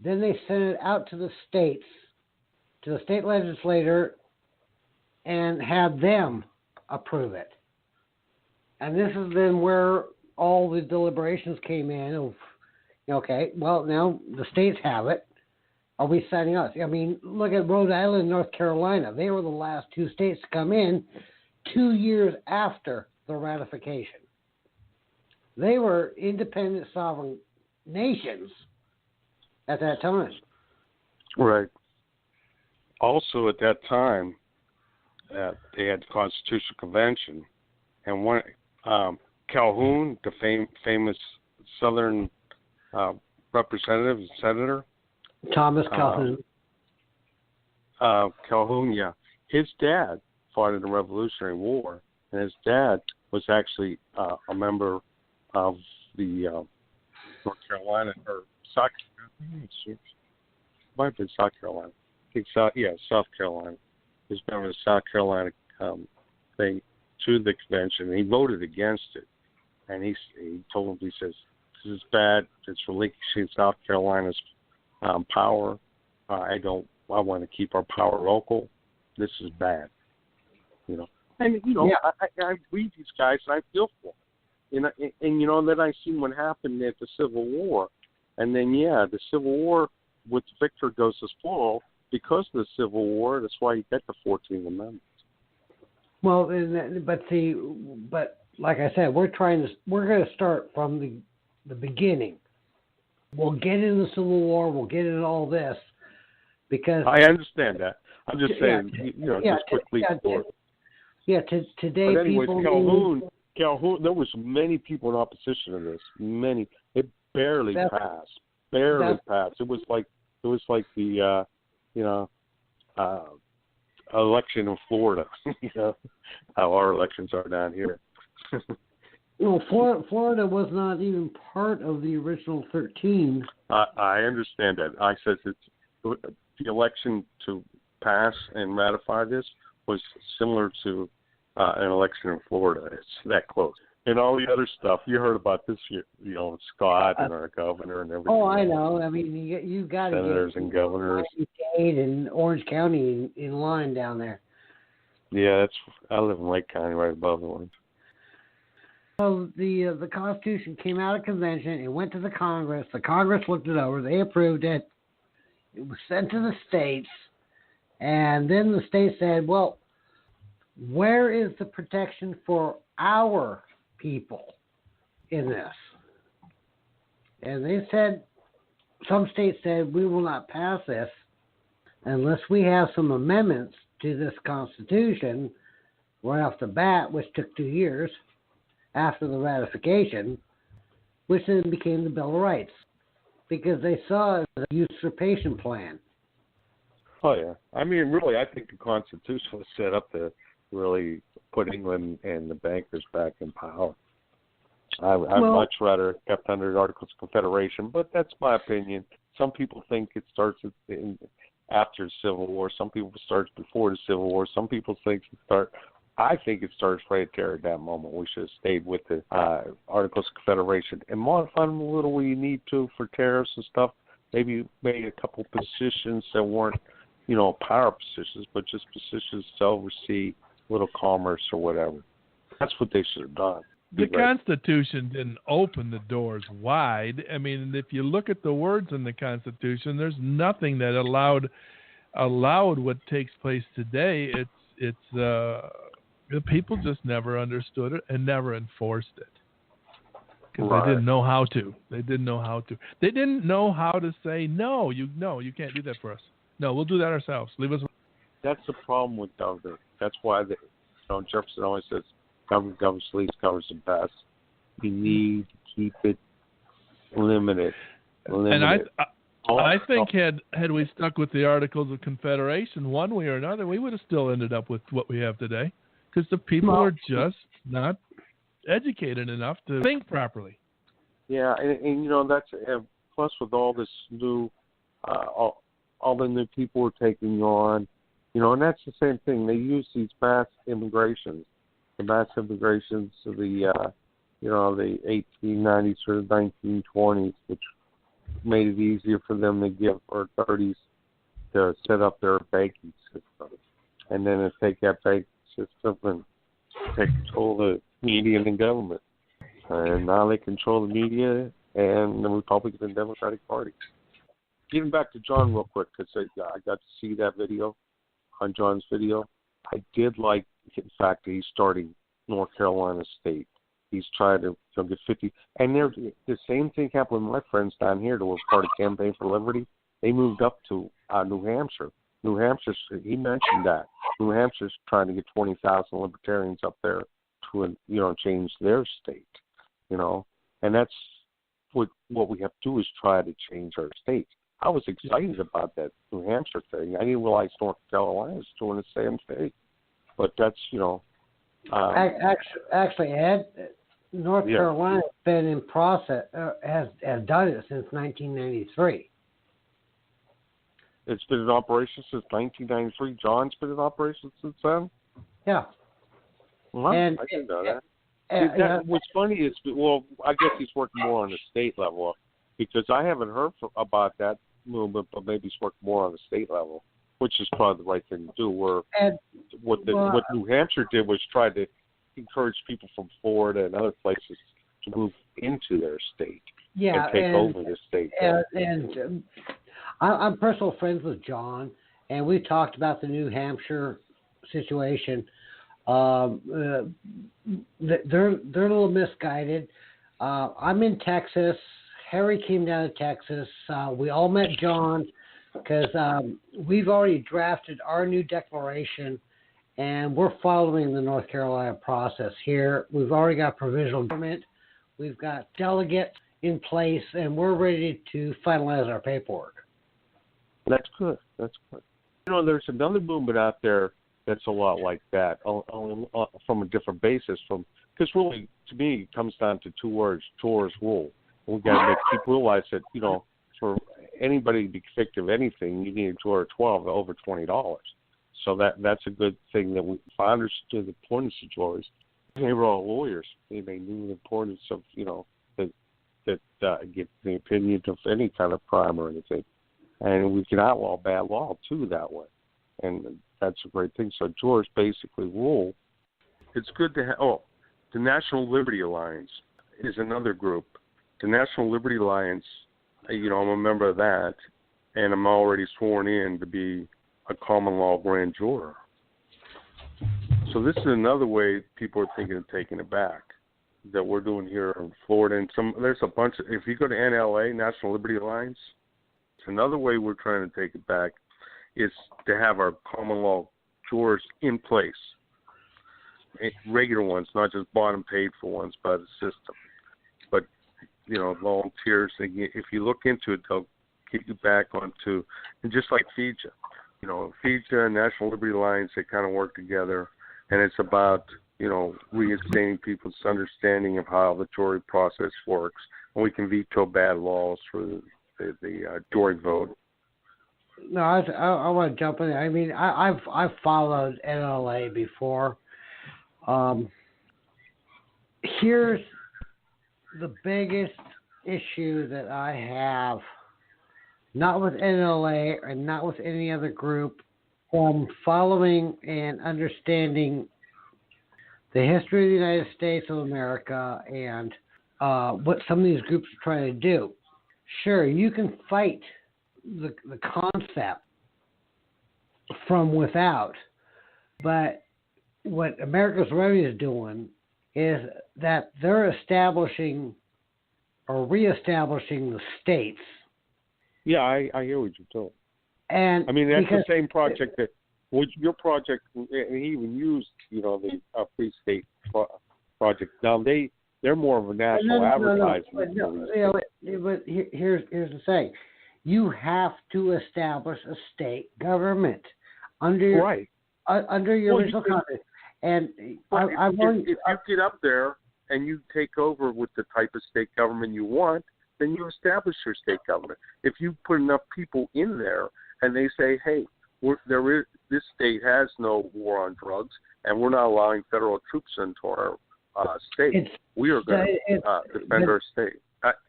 Then they sent it out to the states, to the state legislature, and had them approve it. And this is then where all the deliberations came in of, okay, well, now the states have it. Are we signing us? I mean, look at Rhode Island and North Carolina. They were the last two states to come in 2 years after the ratification. They were independent sovereign nations at that time. Right. Also, at that time, they had the Constitutional Convention, and one Calhoun, the famous Southern representative and senator, Thomas Calhoun. Calhoun, yeah. His dad fought in the Revolutionary War, and his dad was actually a member of the North Carolina or South Carolina. Might have been South Carolina. I think South Carolina. He was a member of the South Carolina thing to the convention, and he voted against it. And he told him, he says, "This is bad. It's relinquishing South Carolina's power. I want to keep our power local. This is bad." And I read these guys and I feel for them. And then I see what happened at the Civil War, and then the Civil War with Victor goes to spoil because of the Civil War. That's why you get the 14th Amendment. Well, but like I said, we're going to start from the beginning. We'll get into the Civil War. We'll get into all this because I understand that. I'm just saying, just quickly. Today, but anyways, people Calhoun. There was many people in opposition to this. Many. It barely passed. Barely passed. It was like the election in Florida. How our elections are down here. Florida was not even part of the original 13. I understand that. I said the election to pass and ratify this was similar to an election in Florida. It's that close. And all the other stuff you heard about this year, Scott and our governor and everything. Oh, I know. I mean, you got to senators and governors, State and Orange County in line down there. Yeah, I live in Lake County, right above the one. So the Constitution came out of convention. It went to the Congress. The Congress looked it over. They approved it. It was sent to the states, and then the states said, "Well, where is the protection for our people in this?" And they said, some states said, "We will not pass this unless we have some amendments to this Constitution right off the bat," which took 2 years after the ratification, which then became the Bill of Rights, because they saw it as a usurpation plan. Oh, yeah. I mean, really, I think the Constitution was set up to really put England and the bankers back in power. I'd much rather kept under the Articles of Confederation, but that's my opinion. Some people think it starts after the Civil War. Some people start before the Civil War. Some people think I think it starts right there at that moment. We should have stayed with the Articles of Confederation and modified them a little where you need to for tariffs and stuff. Maybe made a couple positions that weren't, power positions, but just positions to oversee little commerce or whatever. That's what they should have done. The Constitution didn't open the doors wide. I mean, if you look at the words in the Constitution, there's nothing that allowed what takes place today. It's the people just never understood it and never enforced it because they didn't know how to. They didn't know how to say no. You can't do that for us. No, we'll do that ourselves. Leave us. That's the problem with government. That's why Jefferson always says, "Government governs least, governs the best." You need to keep it limited. And I think had we stuck with the Articles of Confederation one way or another, we would have still ended up with what we have today. Because the people are just not educated enough to think properly. Yeah, and that's plus with all this new, all the new people we're taking on, and that's the same thing. They use these mass immigrations, of the 1890s or the 1920s, which made it easier for them to give our 30s to set up their banking system, and then to take that banking system and They control the media and the government. And now they control the media and the Republican and Democratic Party. Getting back to John real quick, because I got to see that video on John's video. I did like the fact that he's starting North Carolina State. He's trying to get 50. And the same thing happened with my friends down here that were part of Campaign for Liberty. They moved up to New Hampshire. New Hampshire, he mentioned that. New Hampshire's trying to get 20,000 libertarians up there to, change their state, And that's what we have to do is try to change our state. I was excited about that New Hampshire thing. I didn't realize North Carolina was doing the same thing. But that's, actually, Ed, North Carolina has been in process, has done it since 1993. It's been in operation since 1993. John's been in operation since then? Yeah. Well, I didn't know that. What's funny is, I guess he's working more on the state level because I haven't heard about that movement, but maybe he's working more on the state level, which is probably the right thing to do. What New Hampshire did was try to encourage people from Florida and other places to move into their state and take over the state. I'm personal friends with John, and we talked about the New Hampshire situation. They're a little misguided. I'm in Texas. Harry came down to Texas. We all met John because we've already drafted our new declaration, and we're following the North Carolina process here. We've already got provisional government. We've got delegates in place, and we're ready to finalize our paperwork. That's good. There's another movement out there that's a lot like that, only from a different basis. Because really, to me, it comes down to two words: Torah's rule. We got to make people realize that for anybody to be convicted of anything, you need a Torah 12 over $20. So that's a good thing that if I understood the importance of Torahs, they were all lawyers. They knew the importance of that get the opinion of any kind of crime or anything. And we can outlaw bad law, too, that way. And that's a great thing. So George basically rule. It's good to have. The National Liberty Alliance is another group. The National Liberty Alliance, I'm a member of that, and I'm already sworn in to be a common law grand juror. So this is another way people are thinking of taking it back that we're doing here in Florida. And there's a bunch of, if you go to NLA, National Liberty Alliance, another way we're trying to take it back is to have our common law jurors in place, regular ones, not just bought and paid for ones by the system, but volunteers. If you look into it, they'll get you back onto, and just like FIJA, FIJA and National Liberty Alliance, they kind of work together, and it's about reinstating people's understanding of how the Tory process works, and we can veto bad laws for the Tory vote. No, I want to jump in there. I mean, I've followed NLA before. Here's the biggest issue that I have, not with NLA and not with any other group, from following and understanding the history of the United States of America and what some of these groups are trying to do. Sure, you can fight the concept from without, but what America's Ready is doing is that they're establishing or reestablishing the states. Yeah, I hear what you're doing. And I mean, that's the same project that your project, and he even used, the Free State project. Now they're more of a national advertising. But here's the thing: you have to establish a state government under your original content. And if you get up there and you take over with the type of state government you want, then you establish your state government. If you put enough people in there and they say, hey, this state has no war on drugs, and we're not allowing federal troops into our state, we are going to defend our state.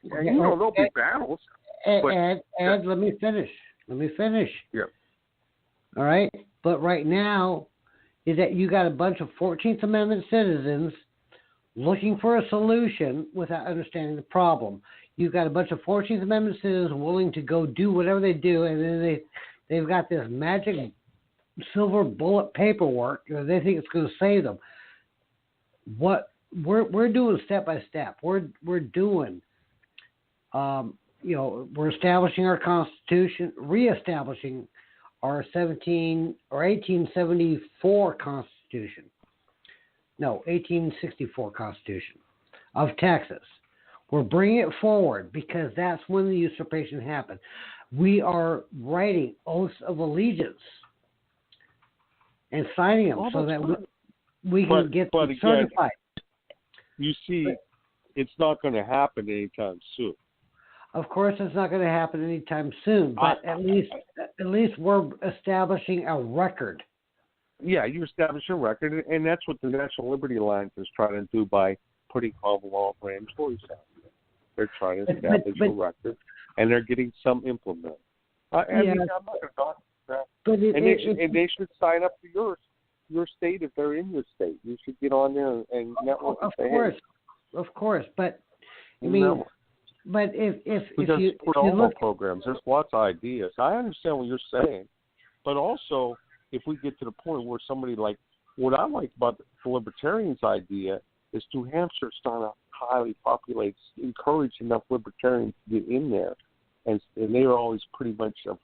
There'll be battles. Ed, let me finish. Yeah. All right? But right now, is that you got a bunch of 14th Amendment citizens looking for a solution without understanding the problem. You've got a bunch of 14th Amendment citizens willing to go do whatever they do, and then they've got this magic silver bullet paperwork. They think it's going to save them. What we're doing step by step. We're doing, we're establishing our Constitution, reestablishing our 1874 Constitution. No, 1864 Constitution of Texas. We're bringing it forward because that's when the usurpation happened. We are writing oaths of allegiance and signing them so that we can get them certified. You see, it's not going to happen anytime soon. Of course, it's not going to happen anytime soon, but at least we're establishing a record. Yeah, you establish a record, and that's what the National Liberty Alliance is trying to do by putting common law grand juries out there. They're trying to establish a record, and they're getting some implemented. I'm not going to they should sign up for your state if they're in your state. You should get on there and network. Of course, but I mean, but if you look programs, there's lots of ideas. I understand what you're saying, but also if we get to the point where somebody like what I like about the Libertarians' idea is New Hampshire's not a highly populated, encourage enough Libertarians to get in there, and they are always pretty much a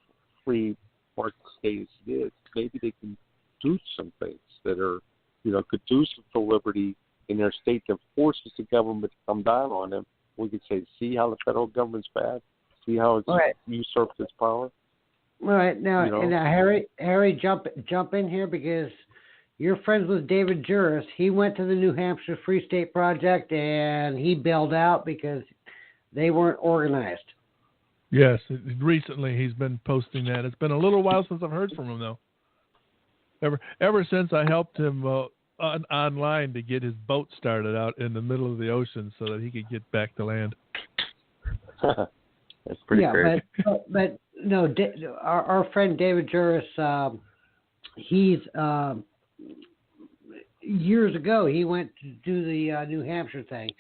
free market state as it is. Maybe they can do some things that are, conducive to liberty in their state that forces the government to come down on them. We could say, see how the federal government's bad? See how it's usurped its power? All right. Now, Harry, jump in here because you're friends with David Juris. He went to the New Hampshire Free State Project, and he bailed out because they weren't organized. Yes, recently he's been posting that. It's been a little while since I've heard from him, though. Ever since I helped him online to get his boat started out in the middle of the ocean so that he could get back to land. That's pretty crazy. But no, our friend David Juris, he's years ago he went to do the New Hampshire thing.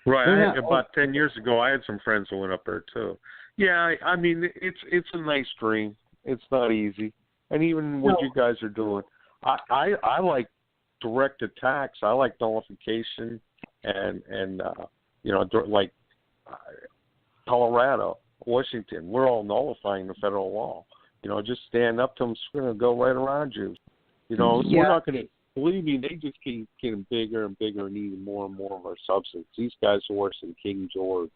Right. About 10 years ago, I had some friends who went up there too. Yeah, I mean it's a nice dream. It's not easy, and even what you guys are doing, I like direct attacks. I like nullification, and like Colorado, Washington, we're all nullifying the federal law. Just stand up to them, we're going to go right around you. We're not going to, believe me, they just keep getting bigger and bigger and needing more and more of our substance. These guys are worse than King George.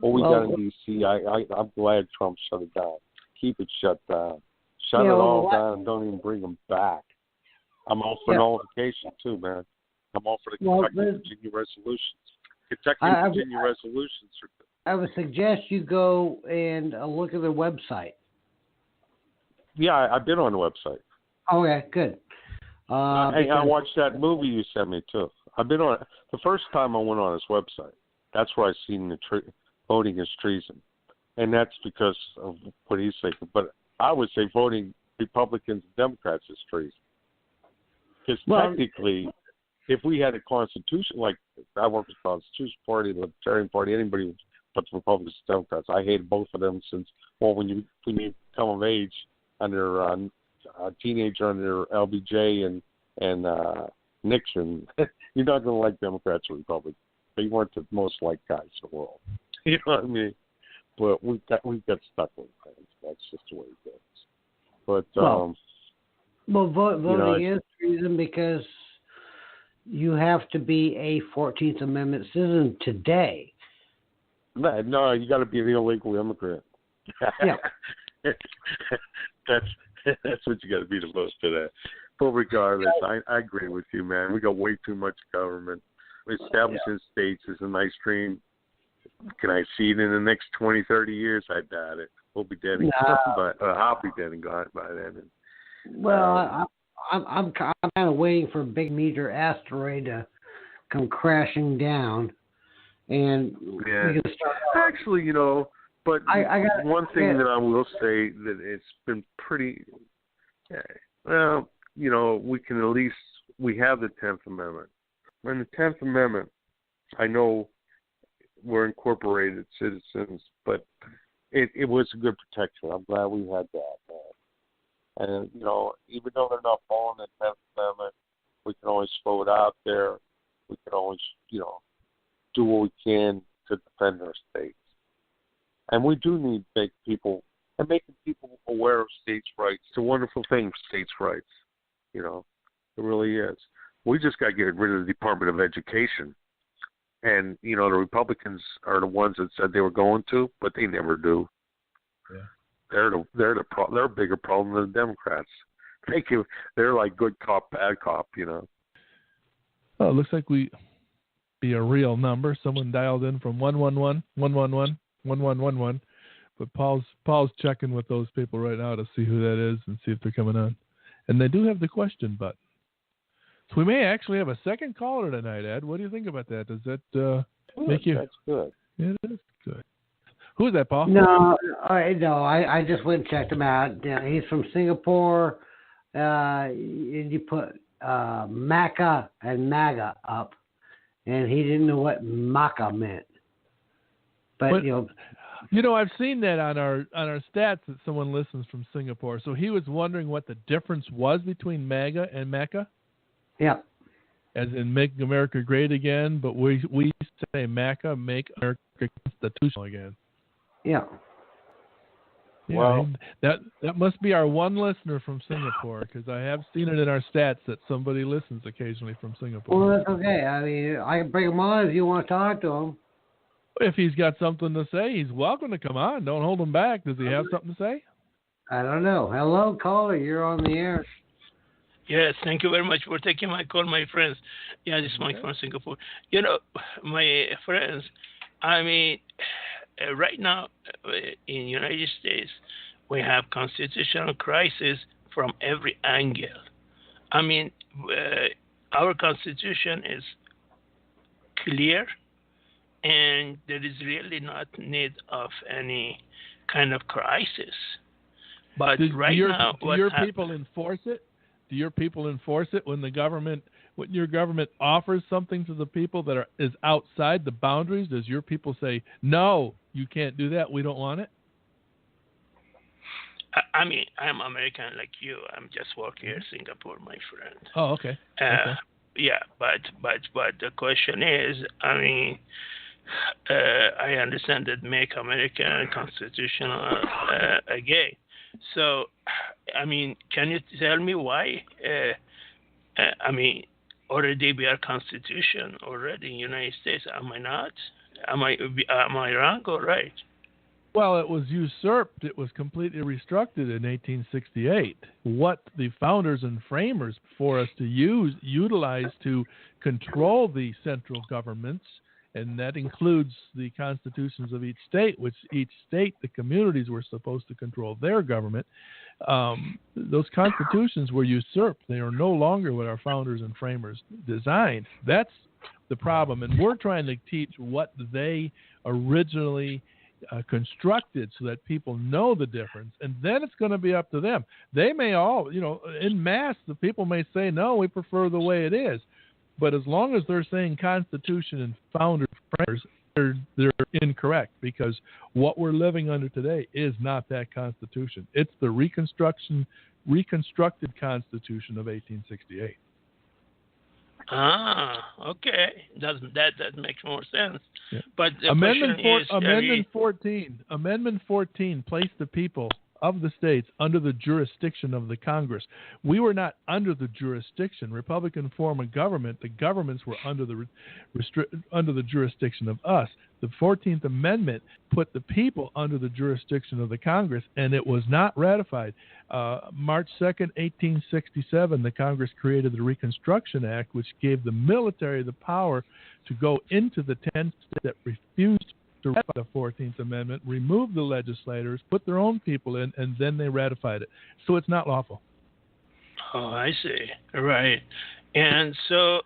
What we got in D.C., I'm glad Trump shut it down. Keep it shut down. Shut it all down and don't even bring them back. I'm all for nullification too, man. I'm all for the Kentucky Virginia resolutions. Virginia resolutions are good. I would suggest you go and look at their website. Yeah, I've been on the website. Okay, good. I watched that movie you sent me too. I've been on the first time I went on his website. That's where I seen the voting is treason, and that's because of what he's saying. But I would say voting Republicans and Democrats is treason. Because technically, if we had a constitution, like I work with the Constitution Party, the Libertarian Party, anybody but the Republicans and Democrats, I hated both of them since, when you come of age under a teenager under LBJ and Nixon, you're not going to like Democrats or Republicans. They weren't the most liked guys in the world. You know what I mean? But we've got stuck with things. That's just the way it goes. But voting is treason because you have to be a 14th Amendment citizen today. No, you got to be an illegal immigrant. Yeah. That's what you got to be the most today. But regardless, I agree with you, man. We got way too much government. Establishing states is a nice dream. Can I see it in the next 20, 30 years? I doubt it. We'll be dead and gone, but I'll be dead and gone by then. I'm kind of waiting for a big meteor asteroid to come crashing down, and we can start. Actually, but one thing that I will say that it's been pretty. We can at least we have the 10th Amendment. And the 10th Amendment, I know we're incorporated citizens, but it was a good protection. I'm glad we had that, man. And, you know, even though they're not following the 10th Amendment, we can always throw it out there. We can always, you know, do what we can to defend our states. And we do need to make people, and making people aware of states' rights. It's a wonderful thing, states' rights. You know, it really is. We just got to get rid of the Department of Education. And, you know, the Republicans are the ones that said they were going to, but they never do. Yeah. They're a bigger problem than the Democrats. They're like good cop, bad cop, you know. Well, it looks like we be a real number. Someone dialed in from 111-111-1111. But Paul's checking with those people right now to see who that is and see if they're coming on. And they do have the question button. So we may actually have a second caller tonight, Ed. What do you think about that? Does that make you? That's good. Yeah, it is good. Who is that, Paul? No, I just went and checked him out. Yeah, he's from Singapore. And you put Maca and MAGA up, and he didn't know what Maca meant. But you know, I've seen that on our stats that someone listens from Singapore. So he was wondering what the difference was between MAGA and MACA. Yeah. As in Make America Great Again, but we say MACA, Make America Constitutional Again. Yeah. Yeah, well, that must be our one listener from Singapore, because I have seen it in our stats that somebody listens occasionally from Singapore. Well, that's okay. I mean, I can bring him on if you want to talk to him. If he's got something to say, he's welcome to come on. Don't hold him back. Does he have something to say? I don't know. Hello, caller. You're on the air. Yes, thank you very much for taking my call, my friends. Yeah, this is Mike from Singapore. You know, my friends, I mean, right now in the United States, we have constitutional crisis from every angle. I mean, our Constitution is clear, and there is really not need of any kind of crisis. But do your people enforce it? Do your people enforce it when your government offers something to the people that is outside the boundaries? Does your people say, no, you can't do that, we don't want it? I mean, I'm American like you. I'm just working here in Singapore, my friend. Oh, okay. Yeah, but the question is, I mean, I understand that Make America Constitutional again. So, I mean, can you tell me why? I mean, already we are Constitution already in the United States. Am I not? Am I wrong or right? Well, it was usurped. It was completely restructured in 1868. What the founders and framers for us to utilize to control the central governments, and that includes the constitutions of each state, which each state, the communities were supposed to control their government. Those constitutions were usurped. They are no longer what our founders and framers designed. That's the problem. And we're trying to teach what they originally constructed so that people know the difference. And then it's going to be up to them. They may all, en masse, the people may say, no, we prefer the way it is. But as long as they're saying Constitution and founders, they're incorrect, because what we're living under today is not that Constitution. It's the reconstructed Constitution of 1868. Okay. That makes more sense. Yeah. But the Amendment 14 placed the people of the states under the jurisdiction of the Congress. We were not under the jurisdiction. Republican form of government, the governments were under the jurisdiction of us. The 14th Amendment put the people under the jurisdiction of the Congress, and it was not ratified. March 2nd, 1867, the Congress created the Reconstruction Act, which gave the military the power to go into the 10 states that refused to ratify the 14th Amendment, remove the legislators, put their own people in, and then they ratified it. So it's not lawful. Oh, I see. Right. And so,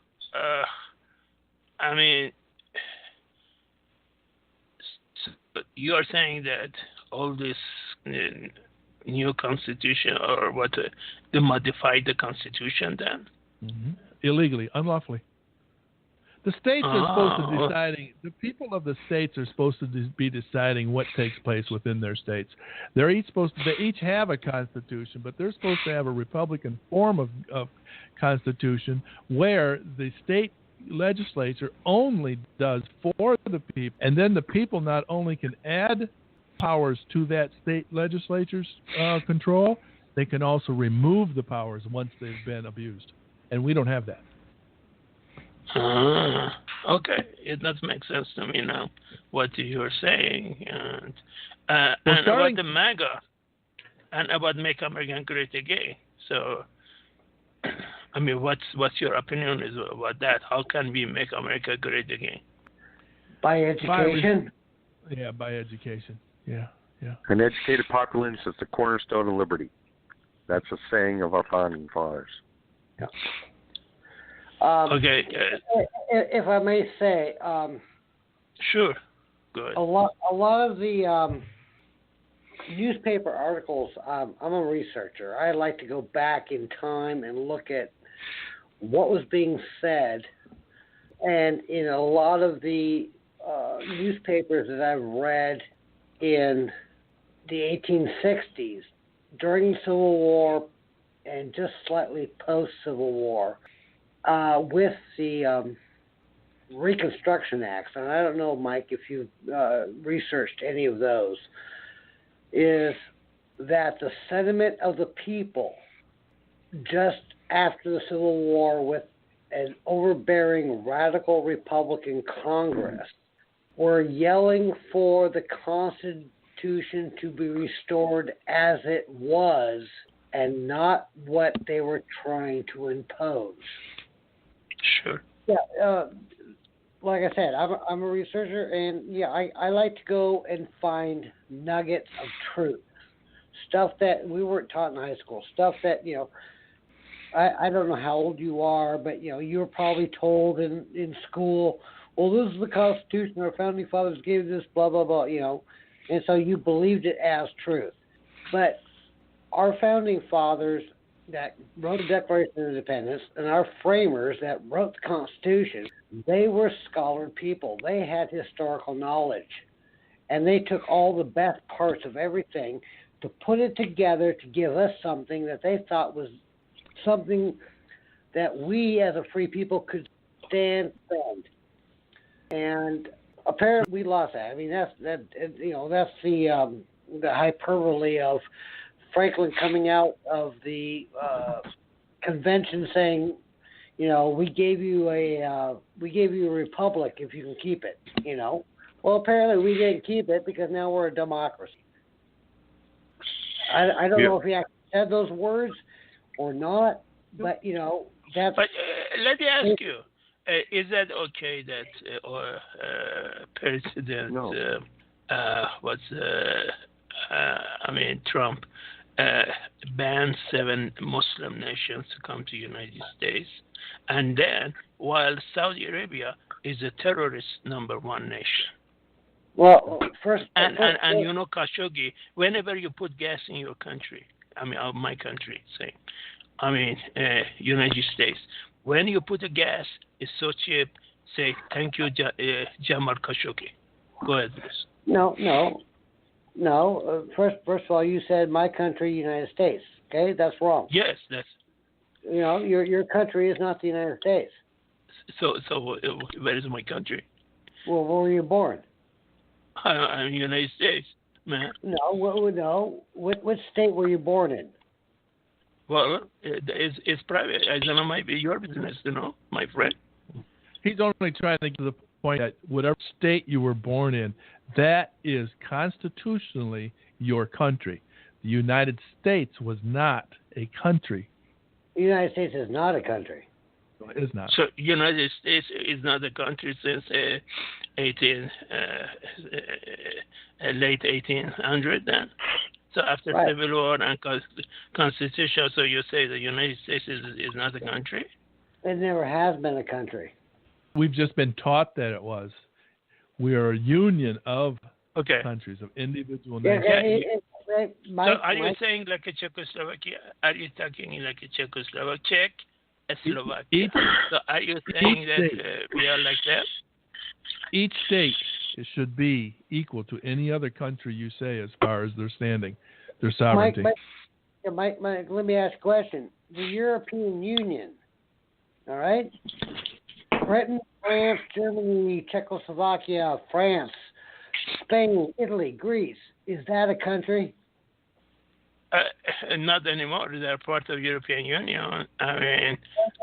I mean, you are saying that all this new constitution, or what, they modified the constitution then? Mm-hmm. illegally, unlawfully. The states are supposed to deciding. The people of the states are supposed to be deciding what takes place within their states. They're each supposed to. They each have a constitution, but they're supposed to have a Republican form of constitution where the state legislature only does for the people, and then the people not only can add powers to that state legislature's control, they can also remove the powers once they've been abused, and we don't have that. Okay, it does make sense to me now what you're saying, and about the MAGA and about Make America Great Again. So, I mean, what's your opinion is about that? How can we make America great again? By education. By education. Yeah. An educated populace is the cornerstone of liberty. That's a saying of our founding fathers. Yeah. Okay. If I may say, sure. Good. A lot of the newspaper articles. I'm a researcher. I like to go back in time and look at what was being said, and in a lot of the newspapers that I've read in the 1860s, during the Civil War, and just slightly post-Civil War. With the Reconstruction Acts, and I don't know, Mike, if you've researched any of those, is that the sentiment of the people just after the Civil War with an overbearing radical Republican Congress were yelling for the Constitution to be restored as it was and not what they were trying to impose. Sure. Yeah, like I said, I'm a researcher, and I like to go and find nuggets of truth, stuff that we weren't taught in high school, stuff that I don't know how old you are, but you were probably told in school, well, this is the Constitution, our founding fathers gave this, blah blah blah, and so you believed it as truth, but our founding fathers that wrote the Declaration of Independence and our framers that wrote the Constitution, they were scholared people. They had historical knowledge. And they took all the best parts of everything to put it together to give us something that they thought was something that we as a free people could stand. And apparently we lost that. I mean, that's the hyperbole of Franklin coming out of the convention saying, we gave you a republic if you can keep it. Well, apparently we didn't keep it because now we're a democracy. I don't know if he actually said those words or not, but that's. But let me ask you: is that okay that President Trump banned 7 Muslim nations to come to the United States, and then while Saudi Arabia is a terrorist #1 nation? Well, and Khashoggi, whenever you put gas in your country, my country, United States, when you put the gas, it's so cheap. Say thank you, Jamal Khashoggi. Go ahead, please. No. First of all, you said my country, United States. Okay, that's wrong. Yes, that's. Your country is not the United States. So where is my country? Well, where were you born? I'm United States, man. No. What state were you born in? Well, it's private. I don't know. It might be your business, my friend. He's only trying to get to the point that whatever state you were born in, that is constitutionally your country. The United States was not a country. The United States is not a country. It is not. So United States is not a country since late 1800 then. So after Civil War and Constitution, so you say the United States is not a country? It never has been a country. We've just been taught that it was. We are a union of countries, of individual nations. So are you saying like a Czechoslovakia? Are you talking like a Czech? Slovakia. So are you saying that we are like that? Each state should be equal to any other country you say as far as their standing, their sovereignty. Mike, let me ask a question. The European Union, all right? Britain, France, Germany, Czechoslovakia, France, Spain, Italy, Greece. Is that a country? Not anymore. They're part of European Union. I mean,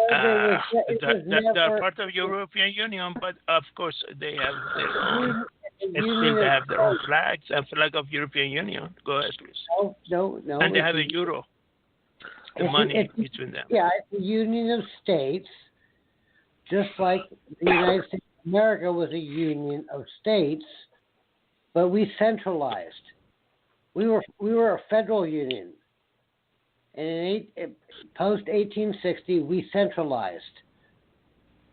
they're part of European Union, but of course they have their own. They have their own flags and flag of European Union. Go ahead, please. No. And they have a euro. The money between them. Yeah, it's a union of states, just like the United States of America was a union of states, but we centralized. We were a federal union, and post 1860 we centralized.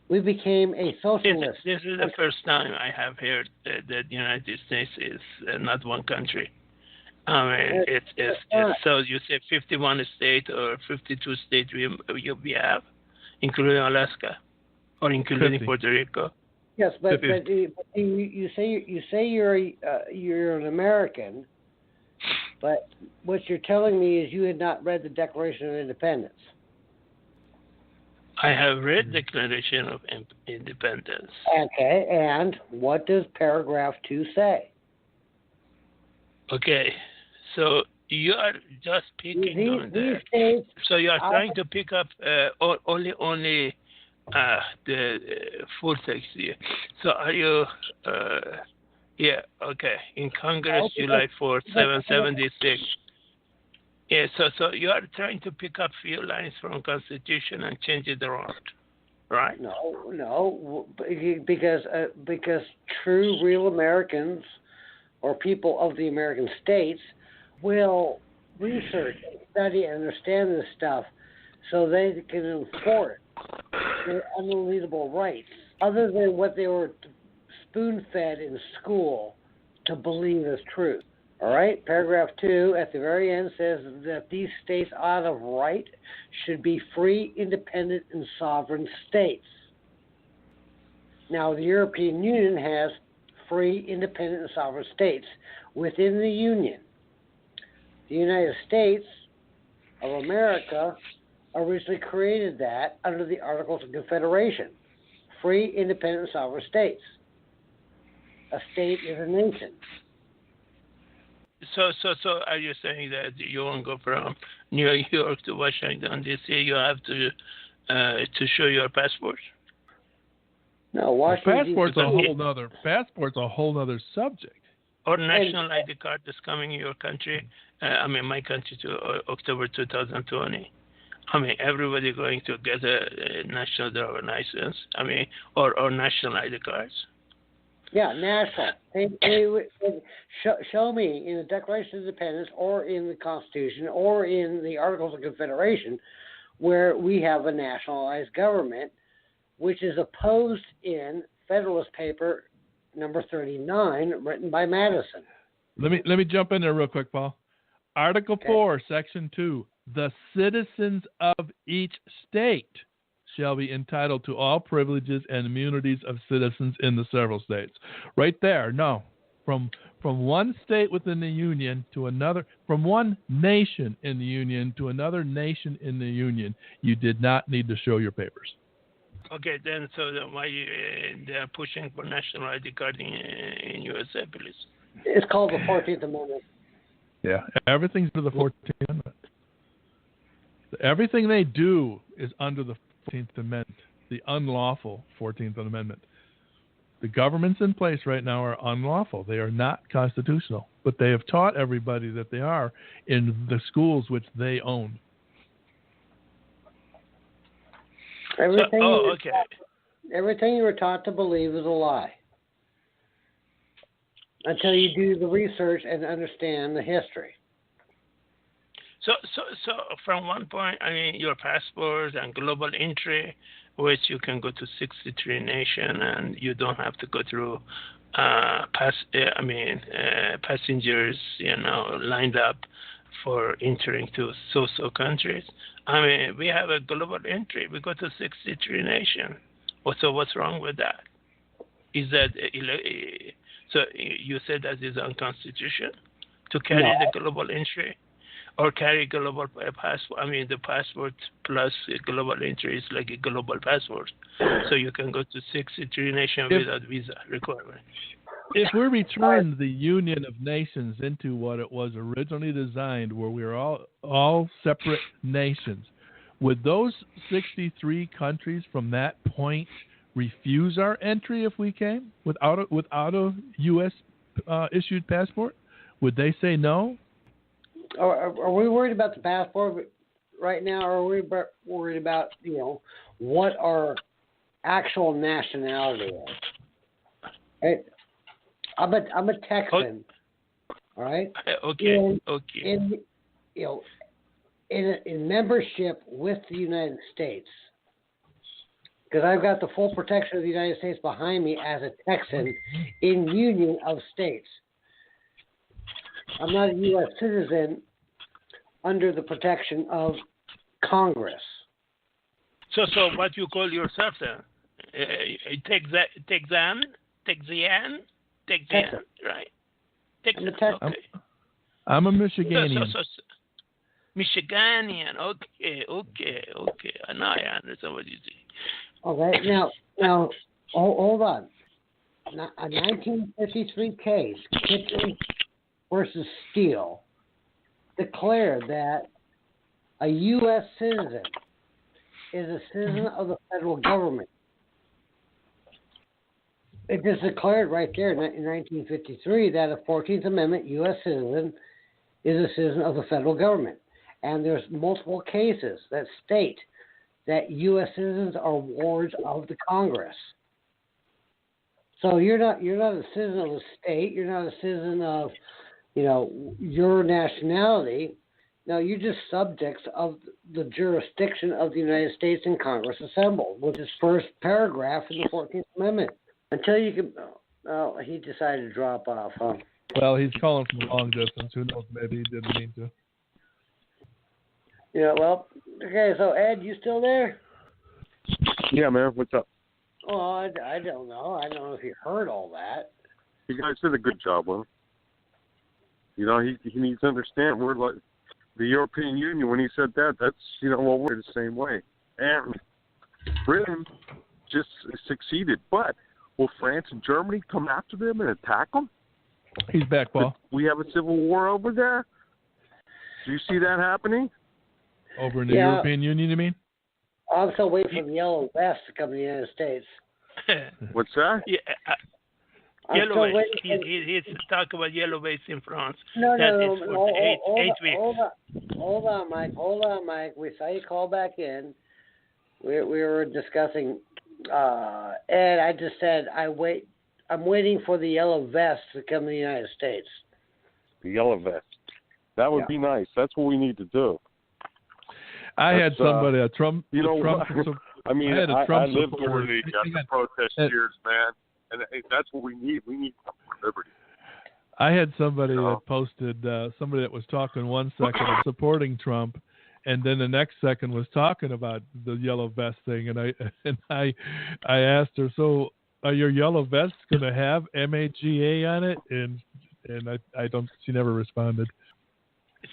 We became a socialist. This is the first time I have heard that the United States is not one country. I mean, it's so you say 51 states or 52 states we have, including Alaska, or including 50. Puerto Rico. Yes, but you say you're an American. But what you're telling me is you had not read the Declaration of Independence. I have read the Declaration of Independence. Okay, and what does paragraph 2 say? Okay, so you are just picking on that. So you are trying to pick up only the full text here. So are you... yeah, okay. In Congress, July 4th, 776. Yeah, so you are trying to pick up few lines from Constitution and change it around, right? No, because true, real Americans or people of the American states will research, study, and understand this stuff so they can enforce their unalienable rights, other than what they were spoon-fed in school to believe is true. All right? Paragraph 2 at the very end says that these states out of right should be free, independent, and sovereign states. Now, the European Union has free, independent, and sovereign states within the Union. The United States of America originally created that under the Articles of Confederation. Free, independent, and sovereign states. A state is a nation. So are you saying that you won't go from New York to Washington D.C.? You have to show your passport? No, Washington. Passport's a whole nother subject. Or national ID card is coming in your country. My country to October 2020. Everybody going to get a national driver license. Or national ID cards. Yeah, national. Show me in the Declaration of Independence or in the Constitution or in the Articles of Confederation where we have a nationalized government, which is opposed in Federalist Paper number 39, written by Madison. Let me jump in there real quick, Paul. Article 4, Section 2. The citizens of each state shall be entitled to all privileges and immunities of citizens in the several states. Right there, no. From one state within the Union to another, from one nation in the Union to another nation in the Union, you did not need to show your papers. Okay, then why they are pushing for national ID card in USA, please? It's called the 14th Amendment. Yeah, everything's under the 14th Amendment. Everything they do is under the 14th Amendment, the unlawful 14th Amendment. The governments in place right now are unlawful. They are not constitutional, but they have taught everybody that they are in the schools which they own. Everything you were taught to believe is a lie until you do the research and understand the history. So from one point, your passport and global entry, which you can go to 63 nations and you don't have to go through passengers, lined up for entering to so countries. I mean, we have a global entry. We go to 63 nations. So what's wrong with that? Is that so? You said that is unconstitutional to carry the global entry, or carry global passport. I mean, the passport plus global entry is like a global passport, so you can go to 63 nations without visa requirement. If we return the Union of Nations into what it was originally designed, where we were all separate nations, would those 63 countries from that point refuse our entry if we came without a U.S. Issued passport? Would they say no? Are we worried about the passport right now, or are we worried about what our actual nationality is? Right? I'm a Texan, all right. Okay. In membership with the United States, because I've got the full protection of the United States behind me as a Texan in Union of States. I'm not a U.S. citizen under the protection of Congress. So what you call yourself then? Texan, right? Texan. Okay. I'm a Michiganian. So, Michiganian. Okay. Now I understand what you say. Okay. Now, hold on. A 1953 case, Kitchen versus Steele, declared that a U.S. citizen is a citizen of the federal government. It just declared right there in 1953 that a 14th Amendment U.S. citizen is a citizen of the federal government. And there's multiple cases that state that U.S. citizens are wards of the Congress. So you're not a citizen of the state. You're not a citizen of, your nationality. No, you're just subjects of the jurisdiction of the United States and Congress assembled, which is first paragraph in the 14th Amendment. Until you can, he decided to drop off, huh? Well, he's calling from a long distance. Who knows? Maybe he didn't mean to. Okay, so Ed, you still there? Yeah, man. What's up? Oh, I don't know. I don't know if you heard all that. You guys did a good job with him. He needs to understand we're like the European Union. When he said that, that's we're the same way. And Britain just succeeded, but will France and Germany come after them and attack them? He's back, Paul. We have a civil war over there. Do you see that happening? Over in the European Union, you mean? I'm still waiting for the Yellow Vest to come to the United States. What's that? Yeah, Yellow Vest. He's talking about Yellow Vest in France. No. 8 weeks. Hold on, Mike. We saw you call back in. We were discussing. Ed, I just said I'm waiting for the Yellow Vest to come to the United States. The Yellow Vest. That would be nice. That's what we need to do. I had somebody, a Trump. I lived supporter. through the protest years, man, and that's what we need. We need liberty. I had somebody that posted, somebody that was talking 1 second of supporting Trump, and then the next second was talking about the yellow vest thing, and I asked her, so are your yellow vests going to have MAGA on it? And I don't. She never responded.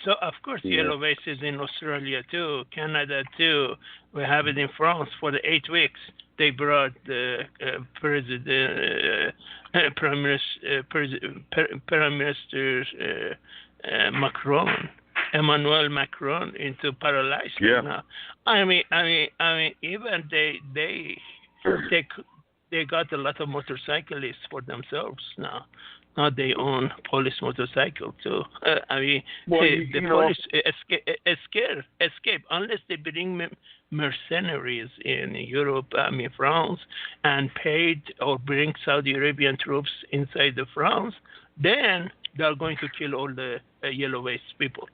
So, of course, Yellow Vest is in Australia, too, Canada, too. We have it in France for the 8 weeks. They brought the Prime Minister Macron, Emmanuel Macron, into paralysis now. I mean, even they got a lot of motorcyclists for themselves now. Now they own police motorcycle too. The police escape unless they bring mercenaries in Europe, France, and paid or bring Saudi Arabian troops inside the France. Then they are going to kill all the yellow vest people.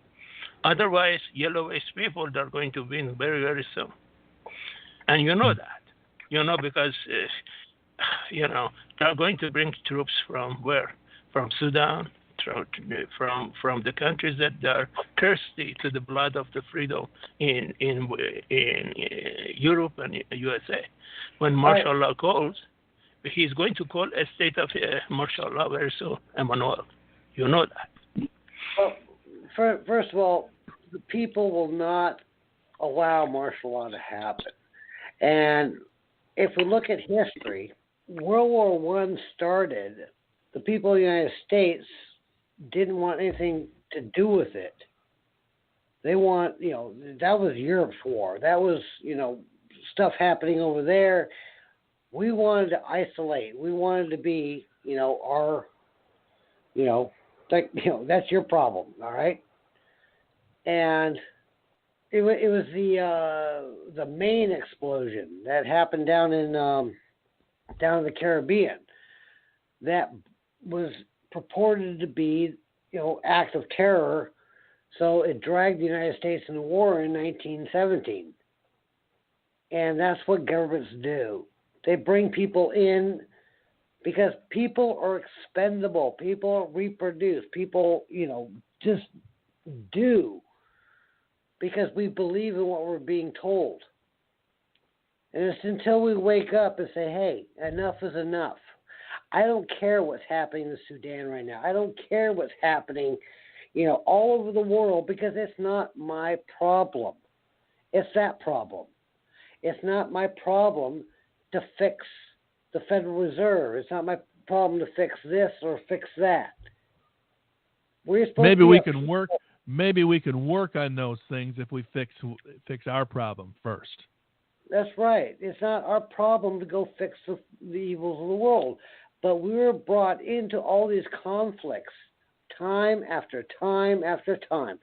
Otherwise, yellow vest people are going to win very, very soon. And you know that. Because they are going to bring troops from where? From Sudan from the countries that are thirsty to the blood of the freedom in Europe and USA. When martial law calls, he's going to call a state of martial law very soon, Emmanuel. You know that. Well, first of all, the people will not allow martial law to happen. And if we look at history, World War I started, the people of the United States didn't want anything to do with it. They want, that was Europe's war. That was, stuff happening over there. We wanted to isolate. We wanted to be, that's your problem, all right? And it was the Maine explosion that happened down in the Caribbean that was purported to be, act of terror. So it dragged the United States into war in 1917. And that's what governments do. They bring people in because people are expendable. People reproduce. People, just do because we believe in what we're being told. And it's until we wake up and say, hey, enough is enough. I don't care what's happening in Sudan right now. I don't care what's happening, all over the world because it's not my problem. It's that problem. It's not my problem to fix the Federal Reserve. It's not my problem to fix this or fix that. Maybe we can work on those things if we fix our problem first. That's right. It's not our problem to go fix the evils of the world. But we were brought into all these conflicts time after time after time.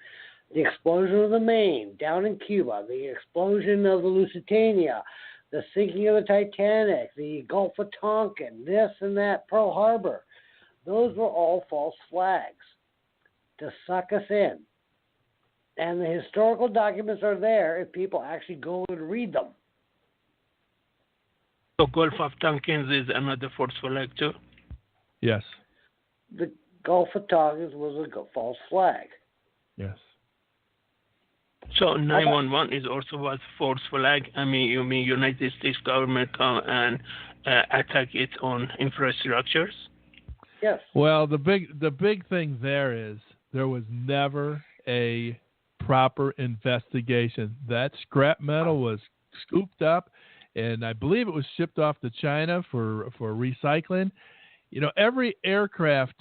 The explosion of the Maine down in Cuba, the explosion of the Lusitania, the sinking of the Titanic, the Gulf of Tonkin, this and that, Pearl Harbor. Those were all false flags to suck us in. And the historical documents are there if people actually go and read them. So Gulf of Tonkin is another false flag too? Yes. The Gulf of Tonkin was a false flag. Yes. So 911 is also a false flag. I mean, you mean United States government come and attack its own infrastructures? Yes. Well, the big thing there is there was never a proper investigation. That scrap metal was scooped up, and I believe it was shipped off to China for recycling. Every aircraft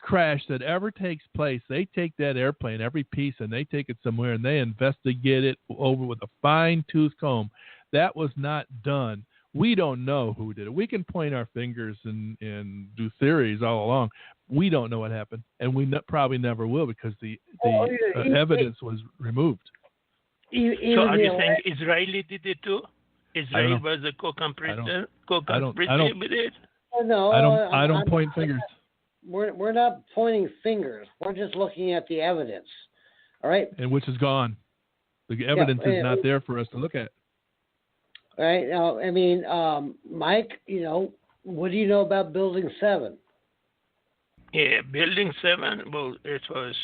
crash that ever takes place, they take that airplane, every piece, and they take it somewhere and they investigate it over with a fine-tooth comb. That was not done. We don't know who did it. We can point our fingers and do theories all along. We don't know what happened, and we probably never will because the evidence was removed. So are you saying Israeli did it too? Israel was a co-conspirator with it? No, I don't point fingers. We're not pointing fingers. We're just looking at the evidence. All right? And which is gone. The evidence is not there for us to look at. All right. Now, I mean, Mike, what do you know about Building 7? Yeah, Building 7, well, it was,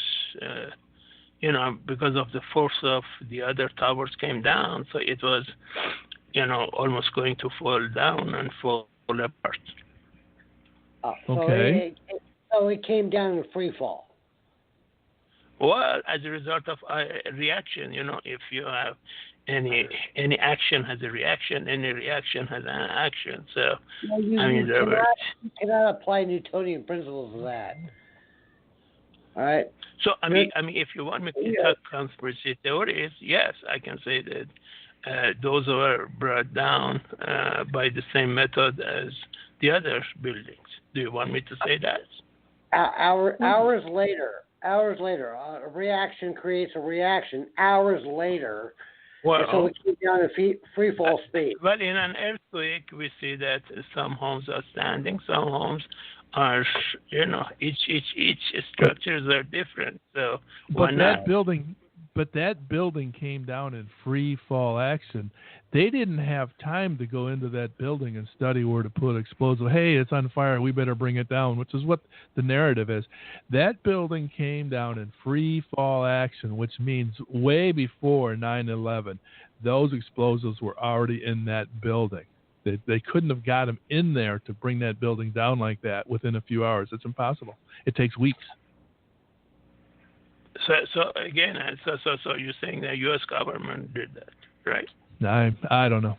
because of the force of the other towers came down, so it was, almost going to fall down and fall apart. Okay. So it came down in free fall. Well, as a result of a reaction, if you have any action has a reaction, any reaction has an action. So, you cannot apply Newtonian principles to that. All right. So, I mean, if you want me to talk conspiracy theories, yes, I can say that those were brought down by the same method as the other buildings. Do you want me to say that? Hours later, a reaction creates a reaction. Hours later, so it came down to free fall speed. Well, in an earthquake, we see that some homes are standing, some homes are, each structures are different. So that building came down in free fall action. They didn't have time to go into that building and study where to put explosive. Hey, it's on fire. We better bring it down, which is what the narrative is. That building came down in free fall action, which means way before 9/11. Those explosives were already in that building. They couldn't have got them in there to bring that building down like that within a few hours. It's impossible. It takes weeks. So again, so you're saying the U.S. government did that, right? I don't know.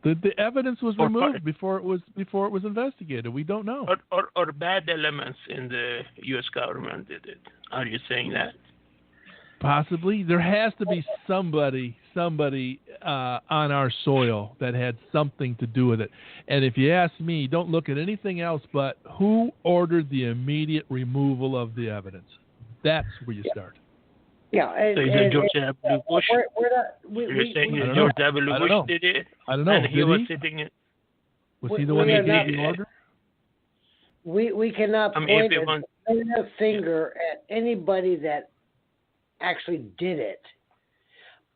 The evidence was removed before it was investigated. We don't know. Or bad elements in the U.S. government did it. Are you saying that? Possibly. There has to be somebody on our soil that had something to do with it. And if you ask me, don't look at anything else but who ordered the immediate removal of the evidence. That's where you start. Yeah. So is it George W. Bush? You're saying that George W. Bush did it? I don't know. And he was sitting in... Was he the one that gave the order? We cannot point a finger at anybody that actually did it.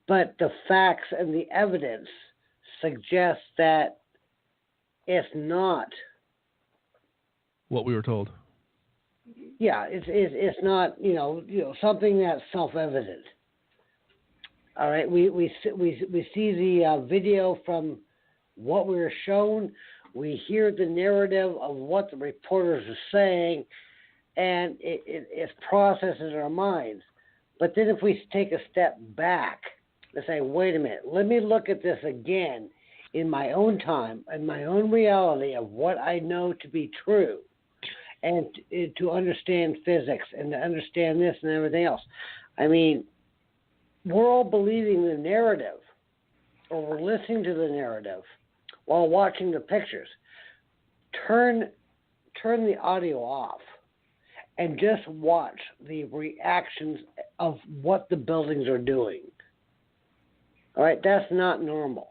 But the facts and the evidence suggest that it's not what we were told. Yeah, it's not something that's self-evident. All right, we see the video from what we were shown. We hear the narrative of what the reporters are saying, and it's processed in our minds. But then if we take a step back and say, wait a minute, let me look at this again in my own time, in my own reality of what I know to be true, and to understand physics and to understand this and everything else. I mean, we're all believing the narrative, or we're listening to the narrative while watching the pictures. Turn the audio off and just watch the reactions of what the buildings are doing. All right, that's not normal.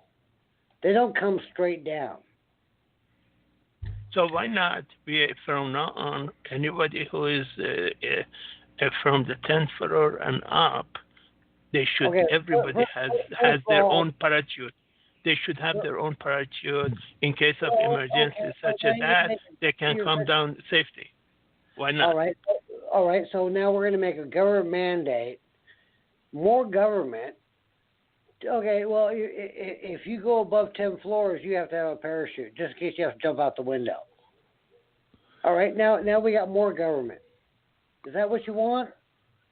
They don't come straight down. So why not, from now on, anybody who is from the 10th floor and up, they should, everybody has their own parachute. They should have their own parachute in case of emergencies such as that. They can come down safely. Why not? All right. So now we're going to make a government mandate, more government. Okay, well, if you go above 10 floors, you have to have a parachute, just in case you have to jump out the window. All right, now we got more government. Is that what you want?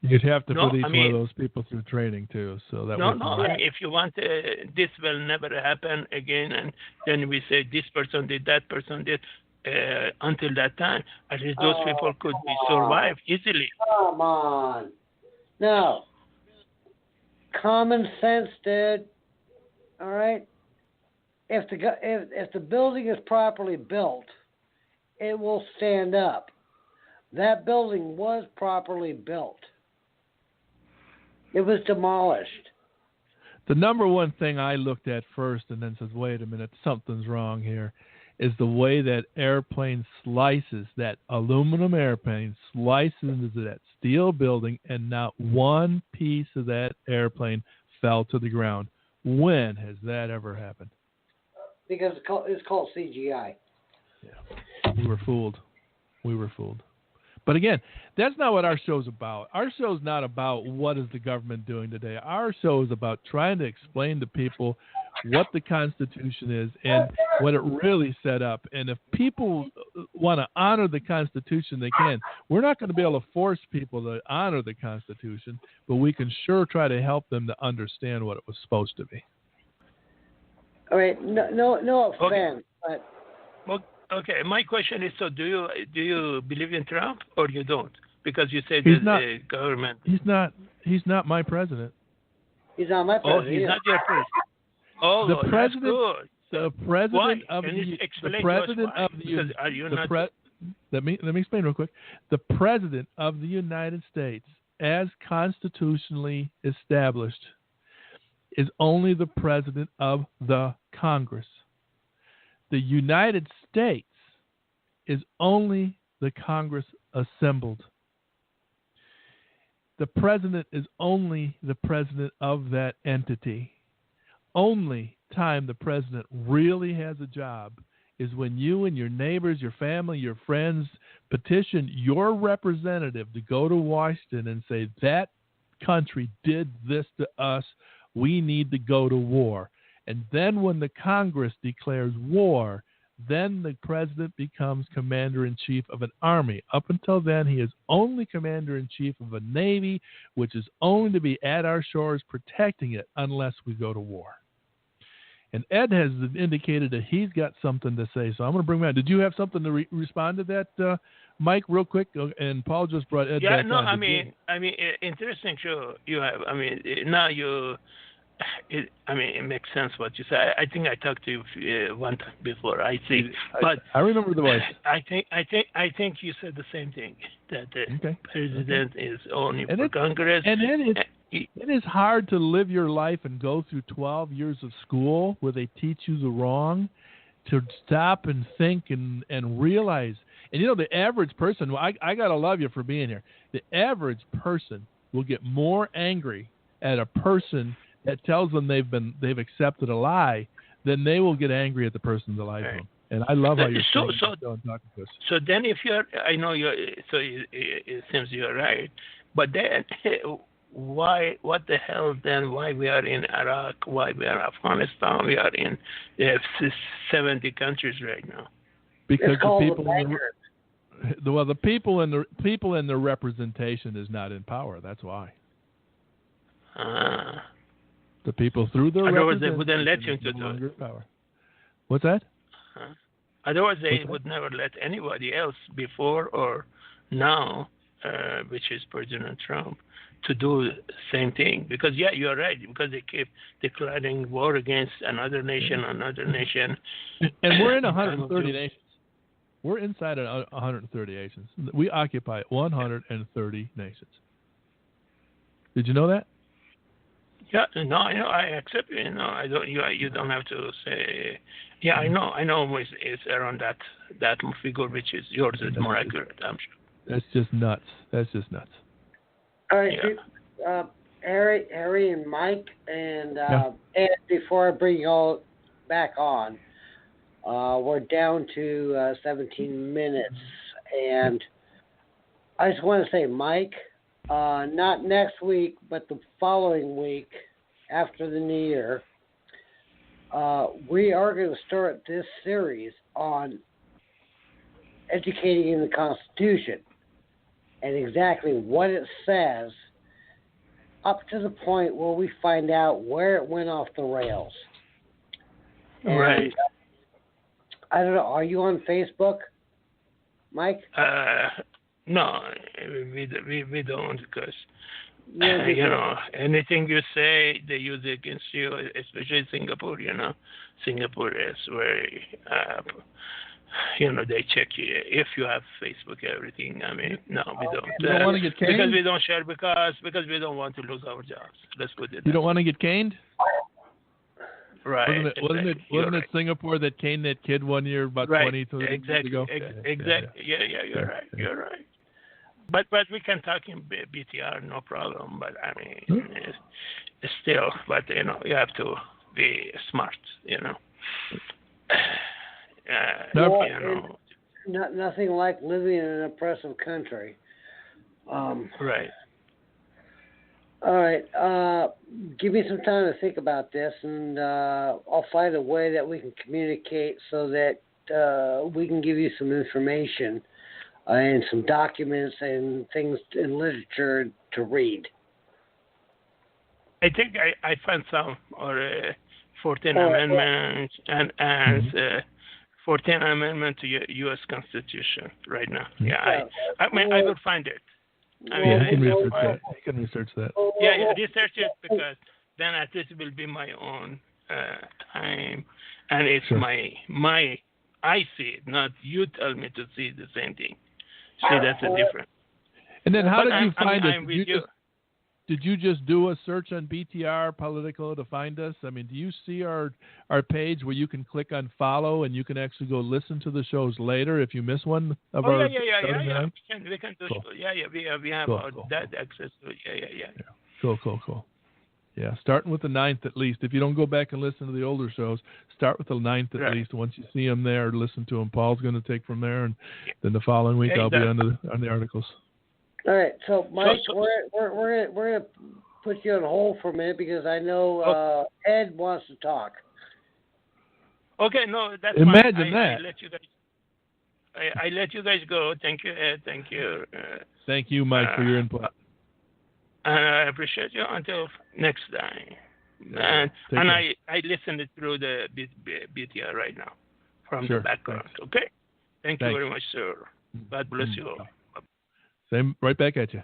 You'd have to put each one of those people through training, too. So that I mean, if you want, this will never happen again, and then we say this person did, that person did, until that time, at least those people could be survived easily. Come on. No. Common sense, dude. All right. If the building is properly built, it will stand up. That building was properly built. It was demolished. The number one thing I looked at first and then says, wait a minute, something's wrong here, is the way that airplane slices, that aluminum airplane slices into that steel building, and not one piece of that airplane fell to the ground. When has that ever happened? Because it's called CGI. Yeah. We were fooled. But again, that's not what our show's about. Our show's not about what is the government doing today. Our show is about trying to explain to people what the Constitution is and what it really set up. And if people want to honor the Constitution, they can. We're not going to be able to force people to honor the Constitution, but we can sure try to help them to understand what it was supposed to be. All right. No offense, but... Well, okay, my question is, so do you believe in Trump or you don't? Because you said the government... He's not my president. He's not my president. Oh, he's not your president. Oh, the president, that's good. The president Why? of Can you explain the president to us why? of the Because are you not... let me explain real quick. The president of the United States, as constitutionally established, is only the president of the Congress. The United States is only the Congress assembled. The president is only the president of that entity. only time the president really has a job is when you and your neighbors, your family, your friends petition your representative to go to Washington and say, that country did this to us, we need to go to war. And then when the Congress declares war, then the president becomes commander-in-chief of an army. Up until then, he is only commander-in-chief of a navy, which is only to be at our shores protecting it unless we go to war. And Ed has indicated that he's got something to say, so I'm going to bring him out. Did you have something to respond to that, Mike, real quick? And Paul just brought Ed back on. I mean, interesting show you have. I mean, now you... it makes sense what you say. I think I talked to you one time before. I think, but I remember the voice. I think you said the same thing, that the president is only for Congress. And then it is hard to live your life and go through 12 years of school where they teach you the wrong, to stop and think and realize. And you know, the average person, I gotta love you for being here. The average person will get more angry at a person that tells them they've accepted a lie, then they will get angry at the person that lied to them. And I love how you're talking to us. So then, if you're, I know you're. So it seems you're right, but then why? What the hell? Then why we are in Iraq? Why we are in Afghanistan? We are in 70 countries right now. Because the people in the representation is not in power. That's why. The people through their otherwise they wouldn't let you to do it. Power. What's that? Otherwise they would never let anybody else before or now, which is President Trump, to do the same thing. Because you're right. Because they keep declaring war against another nation. And we're in 130 nations. We're inside of 130 nations. We occupy 130 nations. Did you know that? Yeah, no, I accept you. No, I don't. You don't have to say. Yeah, I know. It's around that figure, which is yours is more accurate. I'm sure. That's just nuts. All right, Harry, and Mike, and before I bring you all back on, we're down to 17 minutes, and I just want to say, Mike. Not next week, but the following week, after the New Year, we are going to start this series on educating in the Constitution and exactly what it says, up to the point where we find out where it went off the rails. Right. And, I don't know. Are you on Facebook, Mike? No, we don't, because anything you say they use it against you, especially Singapore. Singapore is very they check you if you have Facebook, everything. I mean, no, we don't. You don't want to get caned? Because we don't share, because we don't want to lose our jobs. Let's put it. You don't want to get caned? Right. Wasn't it Singapore that caned that kid 1 year about 20 years ago? Exactly. Yeah, you're right. But we can talk in BTR, no problem. But I mean, it's still, but you have to be smart, Nothing like living in an oppressive country. Right. All right. Give me some time to think about this, and I'll find a way that we can communicate so that we can give you some information and some documents and things in literature to read. I think I found some, or 14th Amendment and 14th Amendment to U.S. Constitution right now. Yeah, I will find it. You can research that. Yeah, research it, because then at least it will be my own time, and it's my I see it, not you tell me to see the same thing. See, that's the difference. And then how did you find it? Did you just do a search on BTR Politico to find us? I mean, do you see our page where you can click on follow and you can actually go listen to the shows later if you miss one of our? Yeah. We can do. Cool. We have that access to it. Yeah. Cool. Yeah, starting with the 9th at least. If you don't go back and listen to the older shows, start with the 9th at least. Once you see him there, listen to him. Paul's going to take from there, and then the following week I'll be on the articles. All right, so Mike, we're gonna put you on hold for a minute because I know Ed wants to talk. Okay, no, that's Imagine fine. that. I let you guys go. Thank you, Ed. Thank you. Thank you, Mike, for your input. I appreciate you until next time. And I listened through the BTR right now from the background. Thanks. Okay? Thank you very much, sir. God bless you all. Same, right back at you.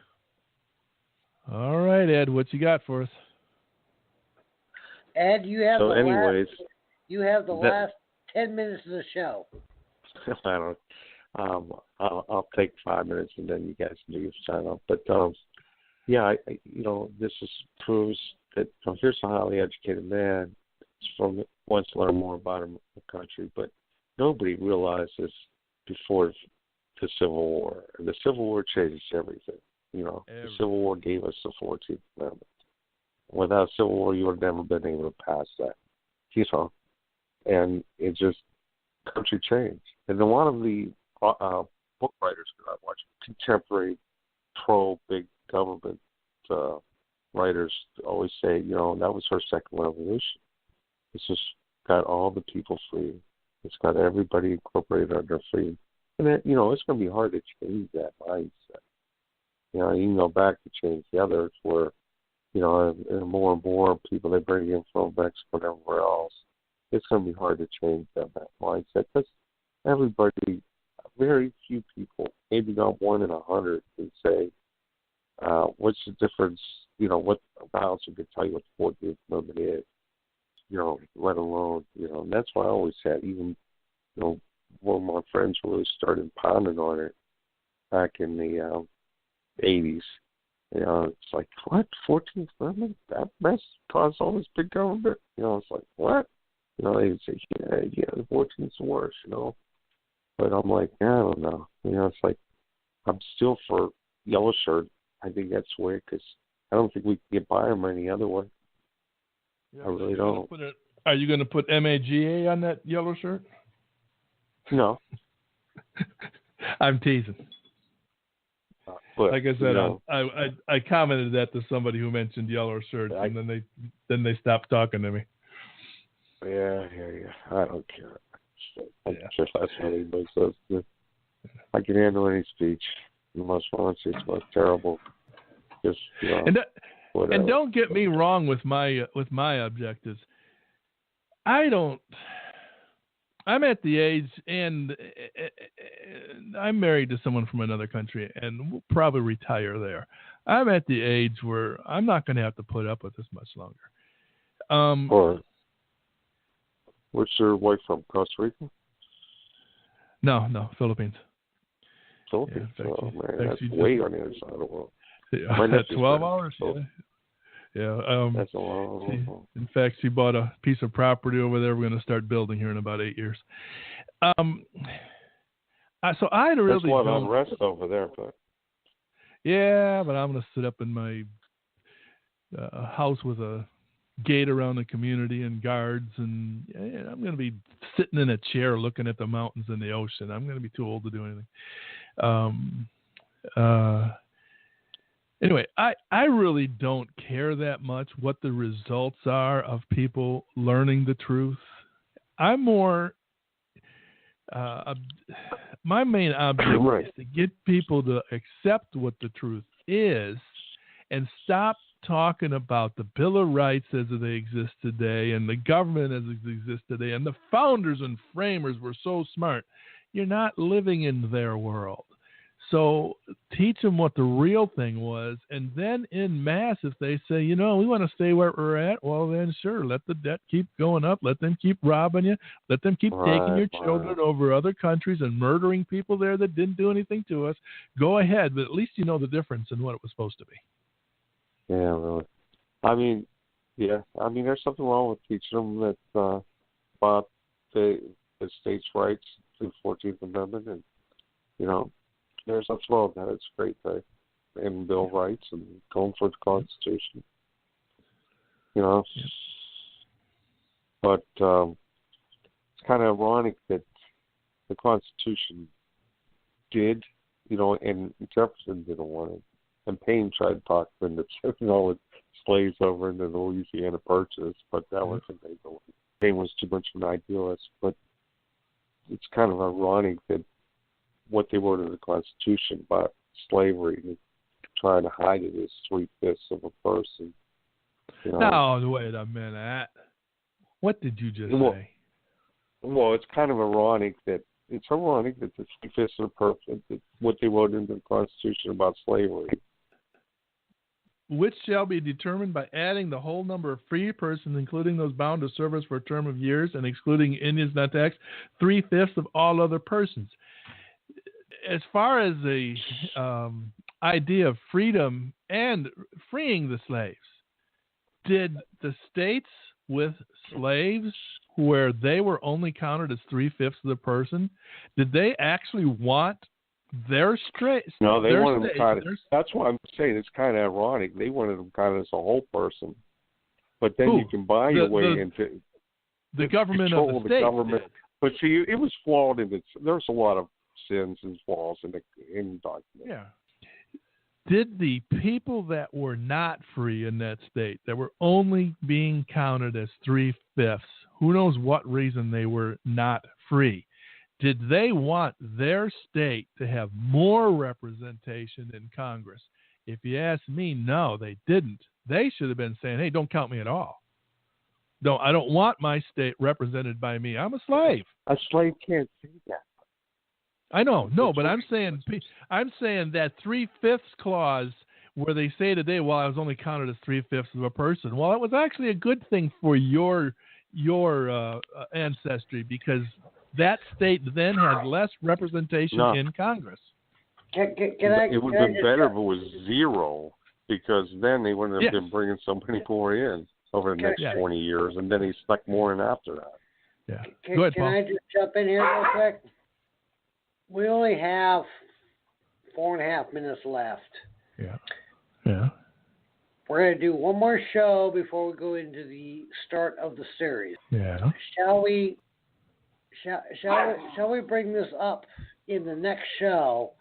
All right, Ed, what you got for us? Ed, you have the last 10 minutes of the show. I don't. I'll take 5 minutes and then you guys can do your sign off. But yeah, this proves that here's a highly educated man wants to learn more about the country, but nobody realized this before the Civil War. The Civil War changed everything. The Civil War gave us the 14th Amendment. Without Civil War, you would have never been able to pass that. And it just country changed. And a lot of the book writers that I watch, contemporary pro-big government writers, always say, that was her second revolution. It's just got all the people free. It's got everybody incorporated under freedom. And then, it's going to be hard to change that mindset. You can go back to change the others where, and more people they bring in from Mexico and everywhere else. It's going to be hard to change that mindset because everybody, very few people, maybe not 1 in 100, can say, what's the difference, what else you can tell you what the 14th Amendment is, let alone, and that's why I always said, even, one of my friends really started pounding on it back in the 80s. It's like, what, 14th Amendment? That mess caused all this big government? It's like, what? They'd say, yeah, the 14th's the worst, But I'm like, I don't know. It's like, I'm still for yellow shirt. I think that's the way, because I don't think we can get by them any other way. Yeah, I really don't. Are you going to put MAGA on that yellow shirt? No. I'm teasing. But, like I said, I commented that to somebody who mentioned yellow shirts, and then they stopped talking to me. Yeah, I don't care. I just that's what anybody says. I can handle any speech. The most honestly, it's most terrible. Just and don't get me wrong with my objectives. I'm at the age, and I'm married to someone from another country, and we'll probably retire there. I'm at the age where I'm not going to have to put up with this much longer. Where's your wife from? Costa Rica? No, Philippines. Philippines? Yeah, that's way on the other side of the world. Yeah, 12 hours? Yeah. That's a long. In fact, she bought a piece of property over there. We're going to start building here in about 8 years. So I really There's a lot of unrest over there, but. Yeah, but I'm going to sit up in my house with a gate around the community and guards, and I'm going to be sitting in a chair looking at the mountains and the ocean. I'm going to be too old to do anything. Anyway, I really don't care that much what the results are of people learning the truth. I'm more, my main object is to get people to accept what the truth is and stop talking about the Bill of Rights as they exist today and the government as it exists today. And the founders and framers were so smart. You're not living in their world. So teach them what the real thing was, and then en masse, if they say, we want to stay where we're at, well, then sure, let the debt keep going up, let them keep robbing you, let them keep taking your children over other countries and murdering people there that didn't do anything to us. Go ahead, but at least you know the difference in what it was supposed to be. Yeah, really. I mean, there's something wrong with teaching them that about the states' rights through the 14th Amendment, and, there's nothing wrong with that. It's a great thing. And Bill of Rights and going for the Constitution. You know, Yep. but it's kind of ironic that the Constitution did, you know, and Jefferson didn't want it, and Paine tried to talk them into taking all the slaves over into the Louisiana Purchase, but that wasn't able. Paine was too much of an idealist, but it's kind of ironic that what they wrote in the Constitution about slavery and trying to hide it as 3/5 of a person. You know? No, wait a minute. What did you just say? Well, it's kind of ironic that the 3/5 of a person, that what they wrote into the Constitution about slavery. Which shall be determined by adding the whole number of free persons, including those bound to service for a term of years, and excluding Indians not taxed, 3/5 of all other persons. As far as the idea of freedom and freeing the slaves, did the states with slaves where they were only counted as 3/5 of the person, did they actually want their straight? No, they wanted them kind of. That's why I'm saying it's kind of ironic. They wanted them kind of as a whole person, but then you can buy your way into the government of the state. Government. But see, it was flawed in its. There's a lot of sins and flaws in the document. Yeah. Did the people that were not free in that state, that were only being counted as 3/5, who knows what reason they were not free, did they want their state to have more representation in Congress? If you ask me, no, they didn't. They should have been saying, hey, don't count me at all. No, I don't want my state represented by me. I'm a slave. A slave can't say that. I know, no, but I'm saying that 3/5 clause where they say today, well, I was only counted as 3/5 of a person. Well, it was actually a good thing for your ancestry, because that state then had less representation in Congress. It would have been better if it was 0, because then they wouldn't have been bringing so many more in over the next 20 years, and then he stuck more in after that. Yeah. Go ahead, Paul. Can I just jump in here real quick? We only have 4.5 minutes left. Yeah. Yeah. We're going to do one more show before we go into the start of the series. Yeah. Shall we bring this up in the next show?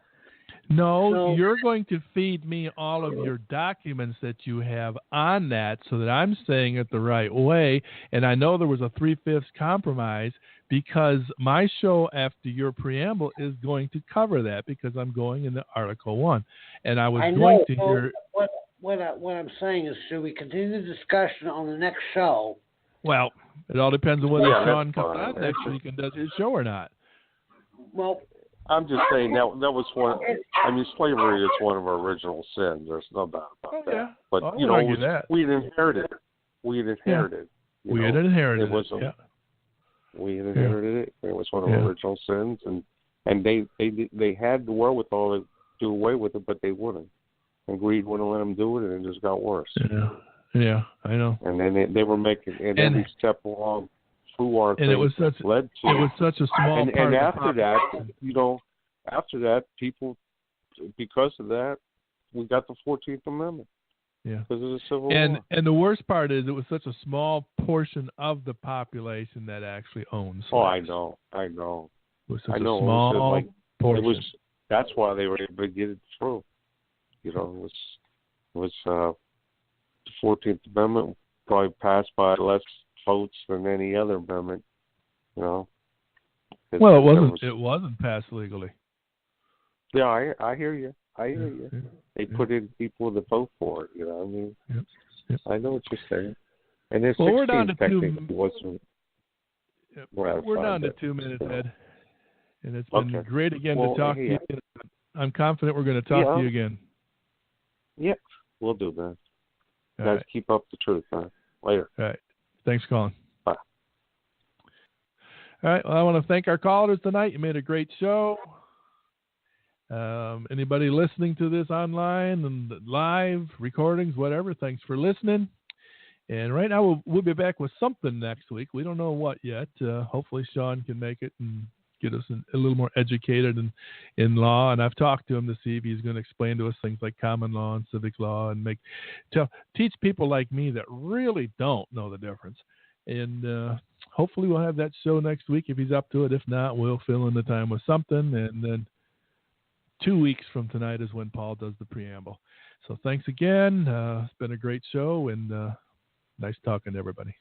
No, you're going to feed me all of your documents that you have on that so that I'm saying it the right way. And I know there was a 3/5 compromise, because my show after your preamble is going to cover that, because I'm going into Article 1. And I was going to hear... What I'm saying is, should we continue the discussion on the next show? Well, it all depends on whether Sean comes on next week and does his show or not. Well, I'm just saying that was one. I mean, slavery is one of our original sins. There's no doubt about that. Yeah. But you know, we inherited it. We had inherited. We had inherited it. We had inherited it. It was one of our original sins, and they had the wherewithal to do away with it, but they wouldn't. And greed wouldn't let them do it, and it just got worse. Yeah, I know. And then they were making, and every step along through our thing led to. It was such a small part. And after that, people, because of that, we got the 14th Amendment. Yeah. Because of the Civil War. And the worst part is, it was such a small portion of the population that actually owns slaves. Oh, I know. It was such a small portion. That's why they were able to get it through. You know, it was the 14th Amendment probably passed by less votes than any other amendment. You know. Well, it wasn't passed legally. Yeah, I hear you. They put in people to vote for it. You know what I mean? Yep. I know what you're saying. And there's we're down to 2 wasn't. We're down to 2 minutes, Ed. And it's been great again to talk to you. I'm confident we're going to talk to you again. Yep, we'll do that. Guys, keep up the truth, man. Later. All right. Thanks, Colin. Bye. All right. Well, I want to thank our callers tonight. You made a great show. Anybody listening to this online and live recordings, whatever, thanks for listening. And right now we'll be back with something next week. We don't know what yet. Hopefully Sean can make it and get us a little more educated in law. And I've talked to him to see if he's going to explain to us things like common law and civic law and teach people like me that really don't know the difference. And hopefully we'll have that show next week if he's up to it. If not, we'll fill in the time with something. And then 2 weeks from tonight is when Paul does the preamble. So thanks again. It's been a great show, and nice talking to everybody.